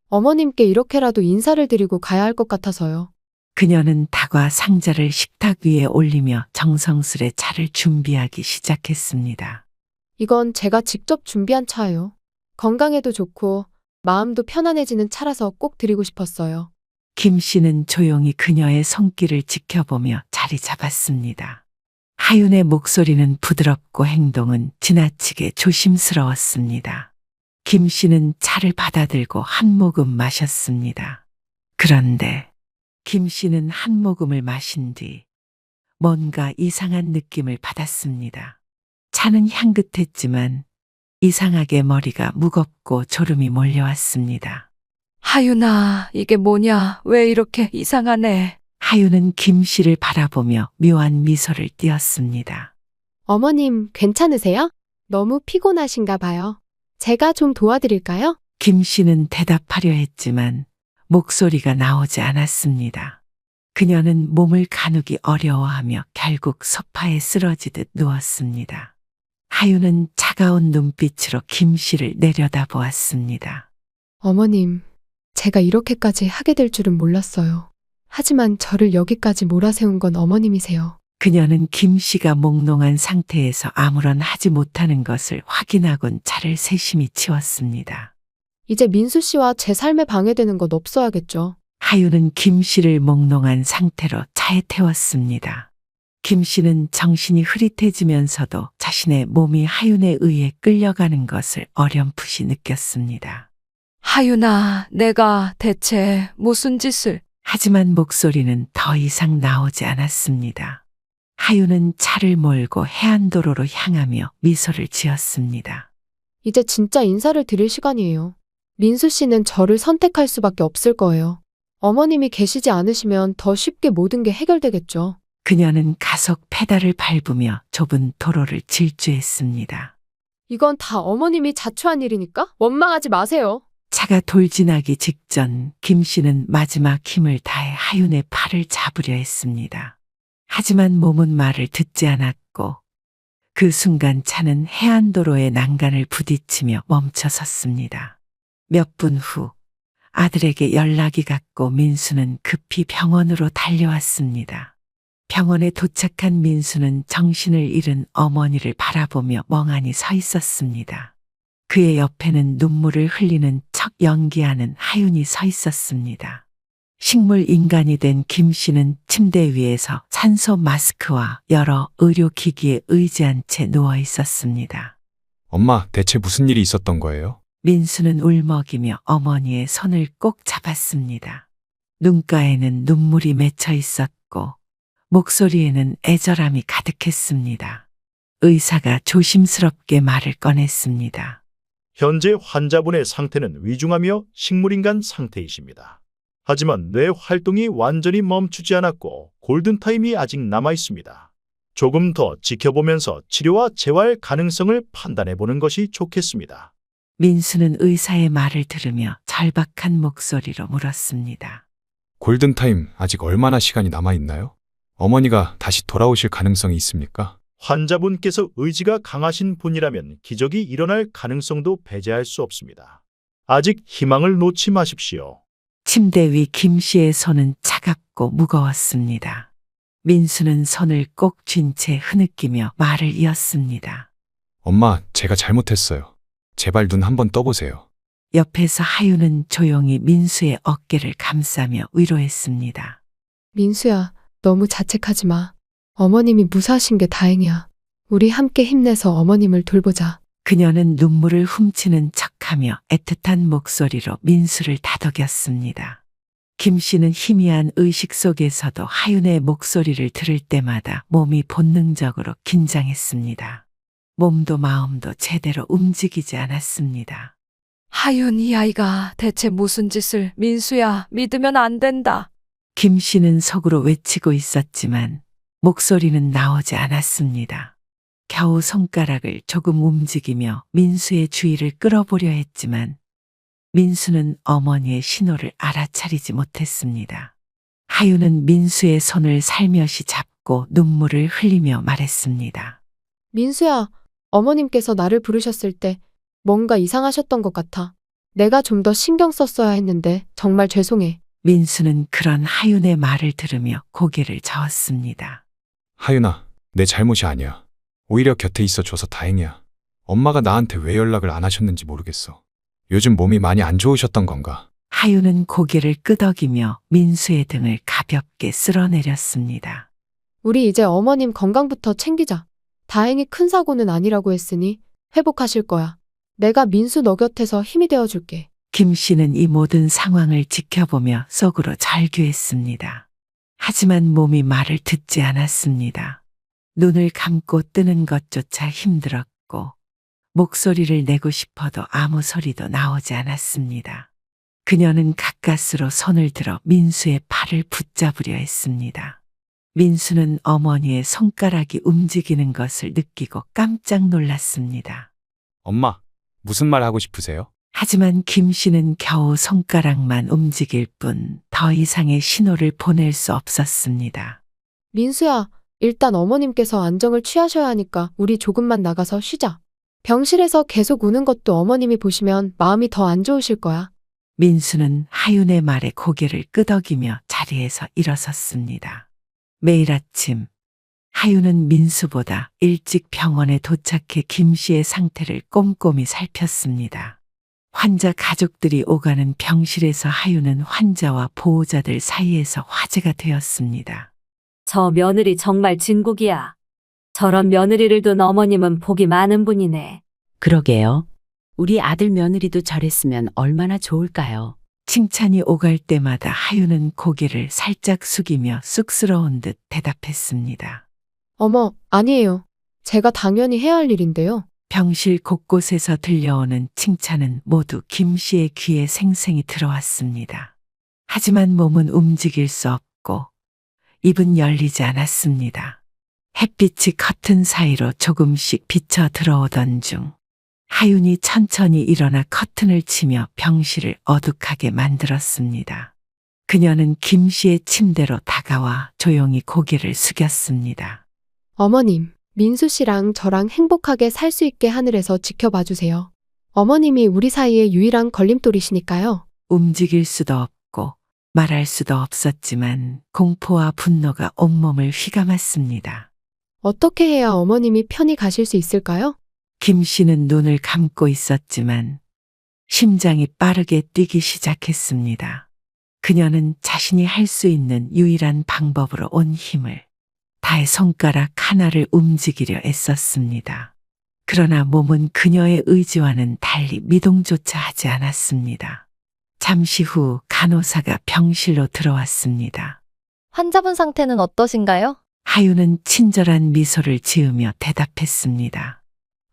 어머님께 이렇게라도 인사를 드리고 가야 할 것 같아서요. 그녀는 다과 상자를 식탁 위에 올리며 정성스레 차를 준비하기 시작했습니다. 이건 제가 직접 준비한 차예요. 건강에도 좋고 마음도 편안해지는 차라서 꼭 드리고 싶었어요. 김 씨는 조용히 그녀의 손길을 지켜보며 자리 잡았습니다. 하윤의 목소리는 부드럽고 행동은 지나치게 조심스러웠습니다. 김 씨는 차를 받아들고 한 모금 마셨습니다. 그런데 김 씨는 한 모금을 마신 뒤 뭔가 이상한 느낌을 받았습니다. 차는 향긋했지만 이상하게 머리가 무겁고 졸음이 몰려왔습니다. 하윤아, 이게 뭐냐? 왜 이렇게 이상하네? 하윤은 김 씨를 바라보며 묘한 미소를 띄었습니다. 어머님, 괜찮으세요? 너무 피곤하신가 봐요. 제가 좀 도와드릴까요? 김 씨는 대답하려 했지만 목소리가 나오지 않았습니다. 그녀는 몸을 가누기 어려워하며 결국 소파에 쓰러지듯 누웠습니다. 하윤은 차가운 눈빛으로 김 씨를 내려다보았습니다. 어머님, 제가 이렇게까지 하게 될 줄은 몰랐어요. 하지만 저를 여기까지 몰아세운 건 어머님이세요. 그녀는 김 씨가 몽롱한 상태에서 아무런 하지 못하는 것을 확인하곤 차를 세심히 치웠습니다. 이제 민수 씨와 제 삶에 방해되는 것 없어야겠죠. 하윤은 김 씨를 몽롱한 상태로 차에 태웠습니다. 김 씨는 정신이 흐릿해지면서도 자신의 몸이 하윤에 의해 끌려가는 것을 어렴풋이 느꼈습니다. 하윤아, 내가 대체 무슨 짓을... 하지만 목소리는 더 이상 나오지 않았습니다. 하윤은 차를 몰고 해안도로로 향하며 미소를 지었습니다. 이제 진짜 인사를 드릴 시간이에요. 민수 씨는 저를 선택할 수밖에 없을 거예요. 어머님이 계시지 않으시면 더 쉽게 모든 게 해결되겠죠. 그녀는 가속 페달을 밟으며 좁은 도로를 질주했습니다. 이건 다 어머님이 자초한 일이니까 원망하지 마세요. 차가 돌진하기 직전 김 씨는 마지막 힘을 다해 하윤의 팔을 잡으려 했습니다. 하지만 몸은 말을 듣지 않았고 그 순간 차는 해안도로의 난간을 부딪히며 멈춰섰습니다. 몇 분 후 아들에게 연락이 갔고 민수는 급히 병원으로 달려왔습니다. 병원에 도착한 민수는 정신을 잃은 어머니를 바라보며 멍하니 서 있었습니다. 그의 옆에는 눈물을 흘리는 척 연기하는 하윤이 서 있었습니다. 식물 인간이 된 김 씨는 침대 위에서 산소 마스크와 여러 의료기기에 의지한 채 누워 있었습니다. 엄마, 대체 무슨 일이 있었던 거예요? 민수는 울먹이며 어머니의 손을 꼭 잡았습니다. 눈가에는 눈물이 맺혀 있었고 목소리에는 애절함이 가득했습니다. 의사가 조심스럽게 말을 꺼냈습니다. 현재 환자분의 상태는 위중하며 식물인간 상태이십니다. 하지만 뇌 활동이 완전히 멈추지 않았고 골든타임이 아직 남아 있습니다. 조금 더 지켜보면서 치료와 재활 가능성을 판단해보는 것이 좋겠습니다. 민수는 의사의 말을 들으며 절박한 목소리로 물었습니다. 골든타임 아직 얼마나 시간이 남아있나요? 어머니가 다시 돌아오실 가능성이 있습니까? 환자분께서 의지가 강하신 분이라면 기적이 일어날 가능성도 배제할 수 없습니다. 아직 희망을 놓지 마십시오. 침대 위 김 씨의 손은 차갑고 무거웠습니다. 민수는 손을 꼭 쥔 채 흐느끼며 말을 이었습니다. 엄마, 제가 잘못했어요. 제발 눈 한번 떠보세요. 옆에서 하윤은 조용히 민수의 어깨를 감싸며 위로했습니다. 민수야, 너무 자책하지 마. 어머님이 무사하신 게 다행이야. 우리 함께 힘내서 어머님을 돌보자. 그녀는 눈물을 훔치는 척하며 애틋한 목소리로 민수를 다독였습니다. 김 씨는 희미한 의식 속에서도 하윤의 목소리를 들을 때마다 몸이 본능적으로 긴장했습니다. 몸도 마음도 제대로 움직이지 않았습니다. 하윤, 이 아이가 대체 무슨 짓을. 민수야, 믿으면 안 된다. 김 씨는 속으로 외치고 있었지만 목소리는 나오지 않았습니다. 겨우 손가락을 조금 움직이며 민수의 주의를 끌어보려 했지만 민수는 어머니의 신호를 알아차리지 못했습니다. 하윤은 민수의 손을 살며시 잡고 눈물을 흘리며 말했습니다. 민수야, 어머님께서 나를 부르셨을 때 뭔가 이상하셨던 것 같아. 내가 좀 더 신경 썼어야 했는데 정말 죄송해. 민수는 그런 하윤의 말을 들으며 고개를 저었습니다. 하윤아, 내 잘못이 아니야. 오히려 곁에 있어줘서 다행이야. 엄마가 나한테 왜 연락을 안 하셨는지 모르겠어. 요즘 몸이 많이 안 좋으셨던 건가? 하윤은 고개를 끄덕이며 민수의 등을 가볍게 쓸어내렸습니다. 우리 이제 어머님 건강부터 챙기자. 다행히 큰 사고는 아니라고 했으니 회복하실 거야. 내가 민수 너 곁에서 힘이 되어줄게. 김 씨는 이 모든 상황을 지켜보며 속으로 절규했습니다. 하지만 몸이 말을 듣지 않았습니다. 눈을 감고 뜨는 것조차 힘들었고 목소리를 내고 싶어도 아무 소리도 나오지 않았습니다. 그녀는 가까스로 손을 들어 민수의 팔을 붙잡으려 했습니다. 민수는 어머니의 손가락이 움직이는 것을 느끼고 깜짝 놀랐습니다. 엄마, 무슨 말 하고 싶으세요? 하지만 김 씨는 겨우 손가락만 움직일 뿐 더 이상의 신호를 보낼 수 없었습니다. 민수야, 일단 어머님께서 안정을 취하셔야 하니까 우리 조금만 나가서 쉬자. 병실에서 계속 우는 것도 어머님이 보시면 마음이 더 안 좋으실 거야. 민수는 하윤의 말에 고개를 끄덕이며 자리에서 일어섰습니다. 매일 아침 하윤은 민수보다 일찍 병원에 도착해 김 씨의 상태를 꼼꼼히 살폈습니다. 환자 가족들이 오가는 병실에서 하윤은 환자와 보호자들 사이에서 화제가 되었습니다. 저 며느리 정말 진국이야. 저런 며느리를 둔 어머님은 복이 많은 분이네. 그러게요. 우리 아들 며느리도 저랬으면 얼마나 좋을까요? 칭찬이 오갈 때마다 하윤은 고개를 살짝 숙이며 쑥스러운 듯 대답했습니다. 어머, 아니에요. 제가 당연히 해야 할 일인데요. 병실 곳곳에서 들려오는 칭찬은 모두 김 씨의 귀에 생생히 들어왔습니다. 하지만 몸은 움직일 수 없고 입은 열리지 않았습니다. 햇빛이 커튼 사이로 조금씩 비쳐 들어오던 중 하윤이 천천히 일어나 커튼을 치며 병실을 어둑하게 만들었습니다. 그녀는 김 씨의 침대로 다가와 조용히 고개를 숙였습니다. 어머님, 민수 씨랑 저랑 행복하게 살 수 있게 하늘에서 지켜봐 주세요. 어머님이 우리 사이의 유일한 걸림돌이시니까요. 움직일 수도 없고 말할 수도 없었지만 공포와 분노가 온몸을 휘감았습니다. 어떻게 해야 어머님이 편히 가실 수 있을까요? 김 씨는 눈을 감고 있었지만 심장이 빠르게 뛰기 시작했습니다. 그녀는 자신이 할 수 있는 유일한 방법으로 온 힘을 다해 손가락 하나를 움직이려 애썼습니다. 그러나 몸은 그녀의 의지와는 달리 미동조차 하지 않았습니다. 잠시 후 간호사가 병실로 들어왔습니다. 환자분 상태는 어떠신가요? 하윤은 친절한 미소를 지으며 대답했습니다.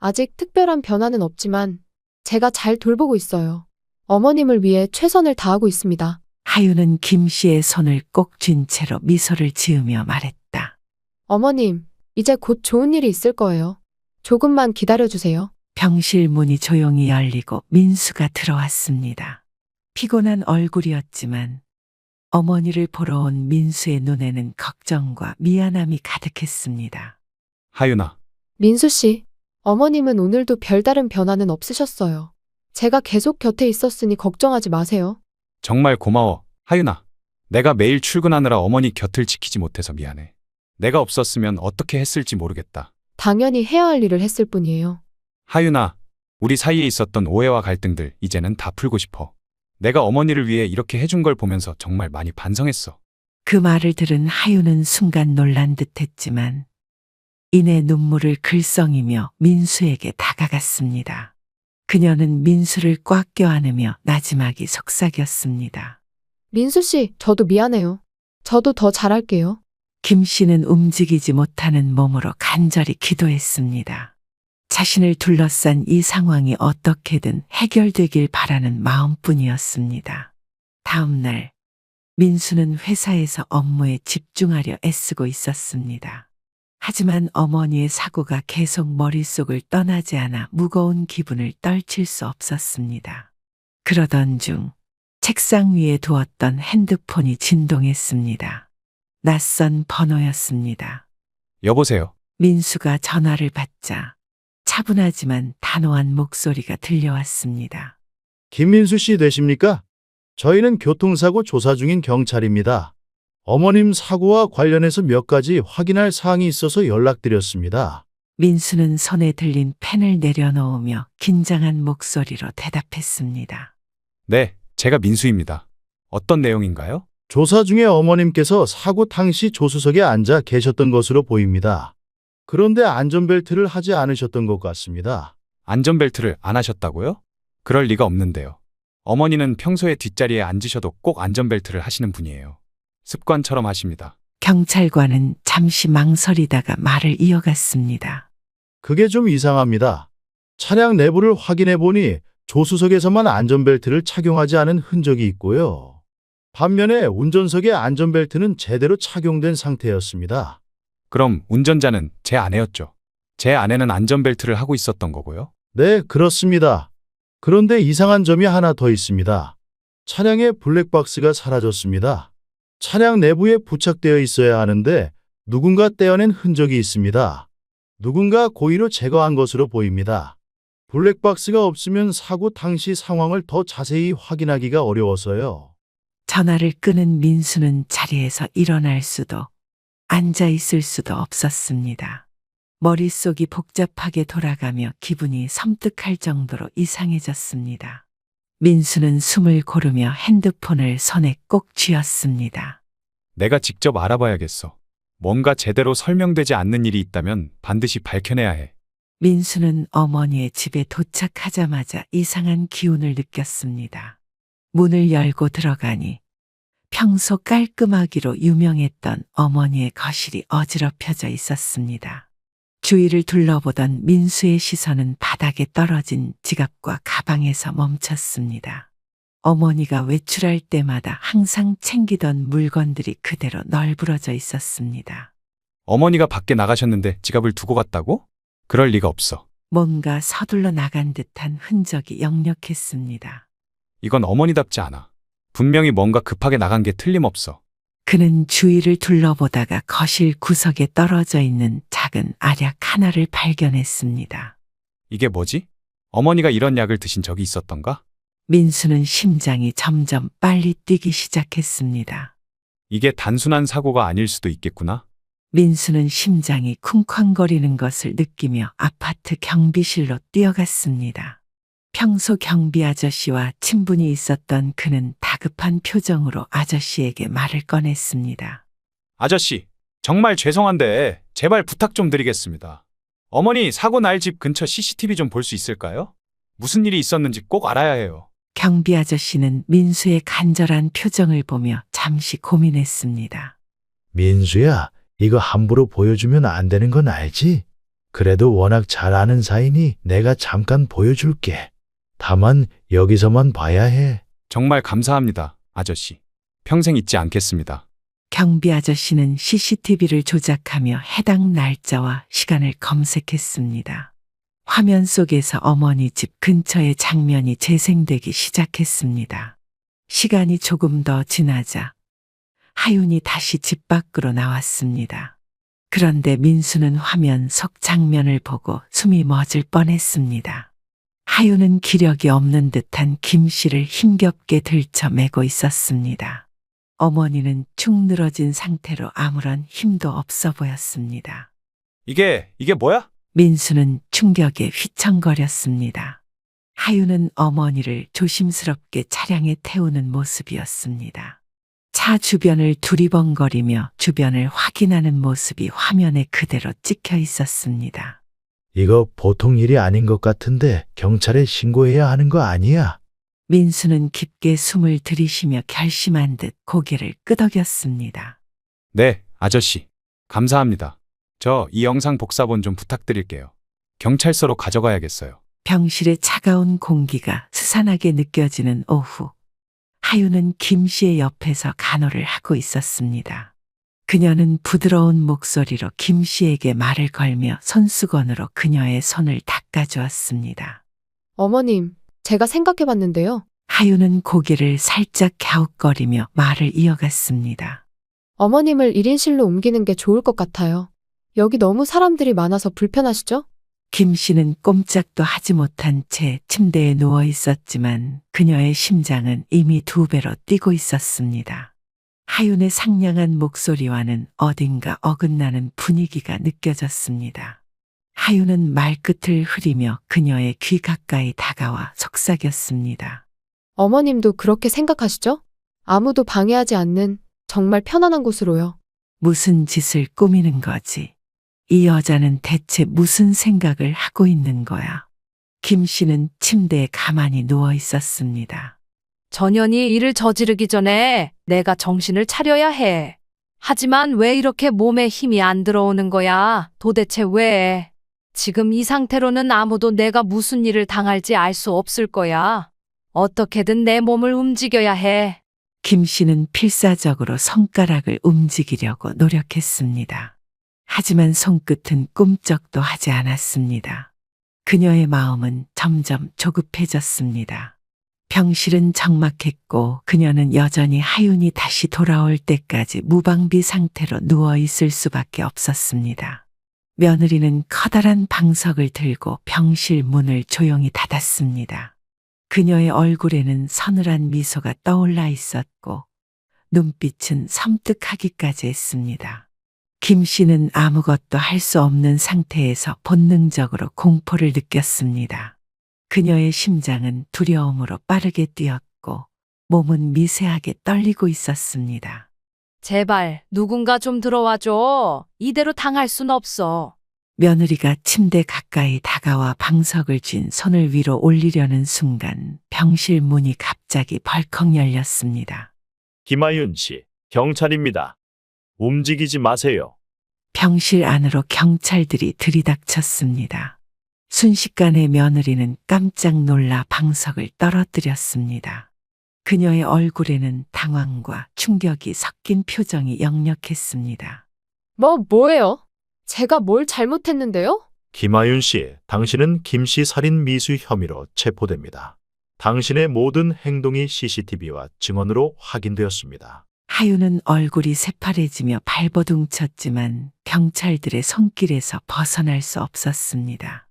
아직 특별한 변화는 없지만 제가 잘 돌보고 있어요. 어머님을 위해 최선을 다하고 있습니다. 하윤은 김 씨의 손을 꼭 쥔 채로 미소를 지으며 말했다. 어머님, 이제 곧 좋은 일이 있을 거예요. 조금만 기다려주세요. 병실 문이 조용히 열리고 민수가 들어왔습니다. 피곤한 얼굴이었지만 어머니를 보러 온 민수의 눈에는 걱정과 미안함이 가득했습니다. 하윤아, 민수 씨, 어머님은 오늘도 별다른 변화는 없으셨어요. 제가 계속 곁에 있었으니 걱정하지 마세요. 정말 고마워. 하윤아, 내가 매일 출근하느라 어머니 곁을 지키지 못해서 미안해. 내가 없었으면 어떻게 했을지 모르겠다. 당연히 해야 할 일을 했을 뿐이에요. 하윤아, 우리 사이에 있었던 오해와 갈등들 이제는 다 풀고 싶어. 내가 어머니를 위해 이렇게 해준 걸 보면서 정말 많이 반성했어. 그 말을 들은 하윤은 순간 놀란 듯했지만 이내 눈물을 글썽이며 민수에게 다가갔습니다. 그녀는 민수를 꽉 껴안으며 나지막이 속삭였습니다. 민수 씨, 저도 미안해요. 저도 더 잘할게요. 김 씨는 움직이지 못하는 몸으로 간절히 기도했습니다. 자신을 둘러싼 이 상황이 어떻게든 해결되길 바라는 마음뿐이었습니다. 다음 날 민수는 회사에서 업무에 집중하려 애쓰고 있었습니다. 하지만 어머니의 사고가 계속 머릿속을 떠나지 않아 무거운 기분을 떨칠 수 없었습니다. 그러던 중 책상 위에 두었던 핸드폰이 진동했습니다. 낯선 번호였습니다. 여보세요. 민수가 전화를 받자 차분하지만 단호한 목소리가 들려왔습니다. 김민수 씨 되십니까? 저희는 교통사고 조사 중인 경찰입니다. 어머님 사고와 관련해서 몇 가지 확인할 사항이 있어서 연락드렸습니다. 민수는 손에 들린 펜을 내려놓으며 긴장한 목소리로 대답했습니다. 네, 제가 민수입니다. 어떤 내용인가요? 조사 중에 어머님께서 사고 당시 조수석에 앉아 계셨던 것으로 보입니다. 그런데 안전벨트를 하지 않으셨던 것 같습니다. 안전벨트를 안 하셨다고요? 그럴 리가 없는데요. 어머니는 평소에 뒷자리에 앉으셔도 꼭 안전벨트를 하시는 분이에요. 습관처럼 하십니다. 경찰관은 잠시 망설이다가 말을 이어갔습니다. 그게 좀 이상합니다. 차량 내부를 확인해 보니 조수석에서만 안전벨트를 착용하지 않은 흔적이 있고요. 반면에 운전석의 안전벨트는 제대로 착용된 상태였습니다. 그럼 운전자는 제 아내였죠. 제 아내는 안전벨트를 하고 있었던 거고요. 네, 그렇습니다. 그런데 이상한 점이 하나 더 있습니다. 차량의 블랙박스가 사라졌습니다. 차량 내부에 부착되어 있어야 하는데 누군가 떼어낸 흔적이 있습니다. 누군가 고의로 제거한 것으로 보입니다. 블랙박스가 없으면 사고 당시 상황을 더 자세히 확인하기가 어려워서요. 전화를 끊은 민수는 자리에서 일어날 수도 앉아 있을 수도 없었습니다. 머릿속이 복잡하게 돌아가며 기분이 섬뜩할 정도로 이상해졌습니다. 민수는 숨을 고르며 핸드폰을 손에 꼭 쥐었습니다. 내가 직접 알아봐야겠어. 뭔가 제대로 설명되지 않는 일이 있다면 반드시 밝혀내야 해. 민수는 어머니의 집에 도착하자마자 이상한 기운을 느꼈습니다. 문을 열고 들어가니 평소 깔끔하기로 유명했던 어머니의 거실이 어지럽혀져 있었습니다. 주위를 둘러보던 민수의 시선은 바닥에 떨어진 지갑과 가방에서 멈췄습니다. 어머니가 외출할 때마다 항상 챙기던 물건들이 그대로 널브러져 있었습니다. 어머니가 밖에 나가셨는데 지갑을 두고 갔다고? 그럴 리가 없어. 뭔가 서둘러 나간 듯한 흔적이 역력했습니다. 이건 어머니답지 않아. 분명히 뭔가 급하게 나간 게 틀림없어. 그는 주위를 둘러보다가 거실 구석에 떨어져 있는 작은 알약 하나를 발견했습니다. 이게 뭐지? 어머니가 이런 약을 드신 적이 있었던가? 민수는 심장이 점점 빨리 뛰기 시작했습니다. 이게 단순한 사고가 아닐 수도 있겠구나. 민수는 심장이 쿵쾅거리는 것을 느끼며 아파트 경비실로 뛰어갔습니다. 평소 경비 아저씨와 친분이 있었던 그는 다급한 표정으로 아저씨에게 말을 꺼냈습니다. 아저씨, 정말 죄송한데 제발 부탁 좀 드리겠습니다. 어머니 사고 날 집 근처 CCTV 좀 볼 수 있을까요? 무슨 일이 있었는지 꼭 알아야 해요. 경비 아저씨는 민수의 간절한 표정을 보며 잠시 고민했습니다. 민수야, 이거 함부로 보여주면 안 되는 건 알지? 그래도 워낙 잘 아는 사이니 내가 잠깐 보여줄게. 다만 여기서만 봐야 해. 정말 감사합니다, 아저씨. 평생 잊지 않겠습니다. 경비 아저씨는 CCTV를 조작하며 해당 날짜와 시간을 검색했습니다. 화면 속에서 어머니 집 근처의 장면이 재생되기 시작했습니다. 시간이 조금 더 지나자 하윤이 다시 집 밖으로 나왔습니다. 그런데 민수는 화면 속 장면을 보고 숨이 멎을 뻔했습니다. 하윤은 기력이 없는 듯한 김 씨를 힘겹게 들쳐매고 있었습니다. 어머니는 축 늘어진 상태로 아무런 힘도 없어 보였습니다. 이게 뭐야? 민수는 충격에 휘청거렸습니다. 하윤은 어머니를 조심스럽게 차량에 태우는 모습이었습니다. 차 주변을 두리번거리며 주변을 확인하는 모습이 화면에 그대로 찍혀 있었습니다. 이거 보통 일이 아닌 것 같은데 경찰에 신고해야 하는 거 아니야? 민수는 깊게 숨을 들이쉬며 결심한 듯 고개를 끄덕였습니다. 네, 아저씨. 감사합니다. 저 이 영상 복사본 좀 부탁드릴게요. 경찰서로 가져가야겠어요. 병실의 차가운 공기가 스산하게 느껴지는 오후. 하윤은 김 씨의 옆에서 간호를 하고 있었습니다. 그녀는 부드러운 목소리로 김 씨에게 말을 걸며 손수건으로 그녀의 손을 닦아주었습니다. 어머님, 제가 생각해봤는데요. 하윤은 고개를 살짝 갸웃거리며 말을 이어갔습니다. 어머님을 1인실로 옮기는 게 좋을 것 같아요. 여기 너무 사람들이 많아서 불편하시죠? 김 씨는 꼼짝도 하지 못한 채 침대에 누워 있었지만 그녀의 심장은 이미 2배로 뛰고 있었습니다. 하윤의 상냥한 목소리와는 어딘가 어긋나는 분위기가 느껴졌습니다. 하윤은 말끝을 흐리며 그녀의 귀 가까이 다가와 속삭였습니다. 어머님도 그렇게 생각하시죠? 아무도 방해하지 않는 정말 편안한 곳으로요. 무슨 짓을 꾸미는 거지? 이 여자는 대체 무슨 생각을 하고 있는 거야? 김 씨는 침대에 가만히 누워 있었습니다. 전현이 일을 저지르기 전에 내가 정신을 차려야 해. 하지만 왜 이렇게 몸에 힘이 안 들어오는 거야? 도대체 왜? 지금 이 상태로는 아무도 내가 무슨 일을 당할지 알 수 없을 거야. 어떻게든 내 몸을 움직여야 해. 김 씨는 필사적으로 손가락을 움직이려고 노력했습니다. 하지만 손끝은 꿈쩍도 하지 않았습니다. 그녀의 마음은 점점 조급해졌습니다. 병실은 적막했고 그녀는 여전히 하윤이 다시 돌아올 때까지 무방비 상태로 누워 있을 수밖에 없었습니다. 며느리는 커다란 방석을 들고 병실 문을 조용히 닫았습니다. 그녀의 얼굴에는 서늘한 미소가 떠올라 있었고 눈빛은 섬뜩하기까지 했습니다. 김 씨는 아무것도 할 수 없는 상태에서 본능적으로 공포를 느꼈습니다. 그녀의 심장은 두려움으로 빠르게 뛰었고 몸은 미세하게 떨리고 있었습니다. 제발 누군가 좀 들어와줘. 이대로 당할 순 없어. 며느리가 침대 가까이 다가와 방석을 쥔 손을 위로 올리려는 순간 병실 문이 갑자기 벌컥 열렸습니다. 김하윤 씨, 경찰입니다. 움직이지 마세요. 병실 안으로 경찰들이 들이닥쳤습니다. 순식간에 며느리는 깜짝 놀라 방석을 떨어뜨렸습니다. 그녀의 얼굴에는 당황과 충격이 섞인 표정이 역력했습니다. 뭐예요? 제가 뭘 잘못했는데요? 김하윤 씨, 당신은 김씨 살인 미수 혐의로 체포됩니다. 당신의 모든 행동이 CCTV와 증언으로 확인되었습니다. 하윤은 얼굴이 새파래지며 발버둥쳤지만 경찰들의 손길에서 벗어날 수 없었습니다.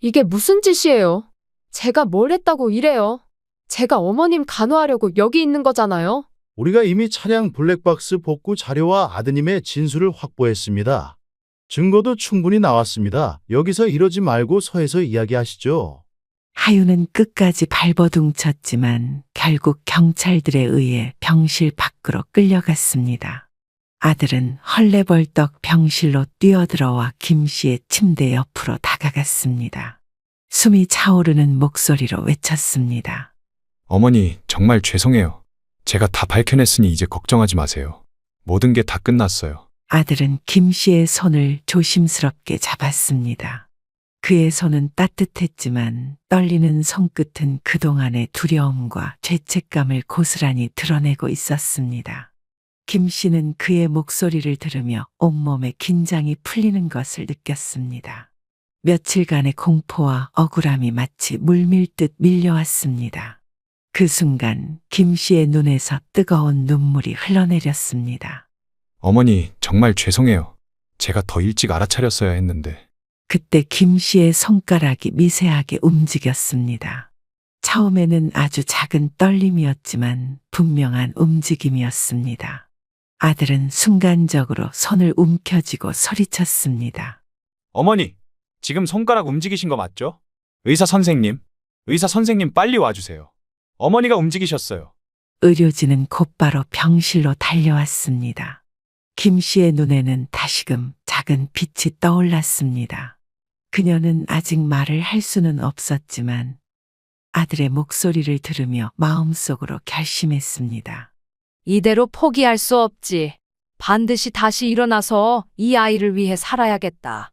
이게 무슨 짓이에요? 제가 뭘 했다고 이래요? 제가 어머님 간호하려고 여기 있는 거잖아요? 우리가 이미 차량 블랙박스 복구 자료와 아드님의 진술을 확보했습니다. 증거도 충분히 나왔습니다. 여기서 이러지 말고 서에서 이야기하시죠. 하윤은 끝까지 발버둥쳤지만 결국 경찰들에 의해 병실 밖으로 끌려갔습니다. 아들은 헐레벌떡 병실로 뛰어들어와 김 씨의 침대 옆으로 다가갔습니다. 숨이 차오르는 목소리로 외쳤습니다. 어머니, 정말 죄송해요. 제가 다 밝혀냈으니 이제 걱정하지 마세요. 모든 게 다 끝났어요. 아들은 김 씨의 손을 조심스럽게 잡았습니다. 그의 손은 따뜻했지만 떨리는 손끝은 그동안의 두려움과 죄책감을 고스란히 드러내고 있었습니다. 김 씨는 그의 목소리를 들으며 온몸에 긴장이 풀리는 것을 느꼈습니다. 며칠간의 공포와 억울함이 마치 물밀듯 밀려왔습니다. 그 순간 김 씨의 눈에서 뜨거운 눈물이 흘러내렸습니다. 어머니, 정말 죄송해요. 제가 더 일찍 알아차렸어야 했는데. 그때 김 씨의 손가락이 미세하게 움직였습니다. 처음에는 아주 작은 떨림이었지만 분명한 움직임이었습니다. 아들은 순간적으로 손을 움켜쥐고 소리쳤습니다. 어머니, 지금 손가락 움직이신 거 맞죠? 의사 선생님 빨리 와주세요. 어머니가 움직이셨어요. 의료진은 곧바로 병실로 달려왔습니다. 김 씨의 눈에는 다시금 작은 빛이 떠올랐습니다. 그녀는 아직 말을 할 수는 없었지만 아들의 목소리를 들으며 마음속으로 결심했습니다. 이대로 포기할 수 없지. 반드시 다시 일어나서 이 아이를 위해 살아야겠다.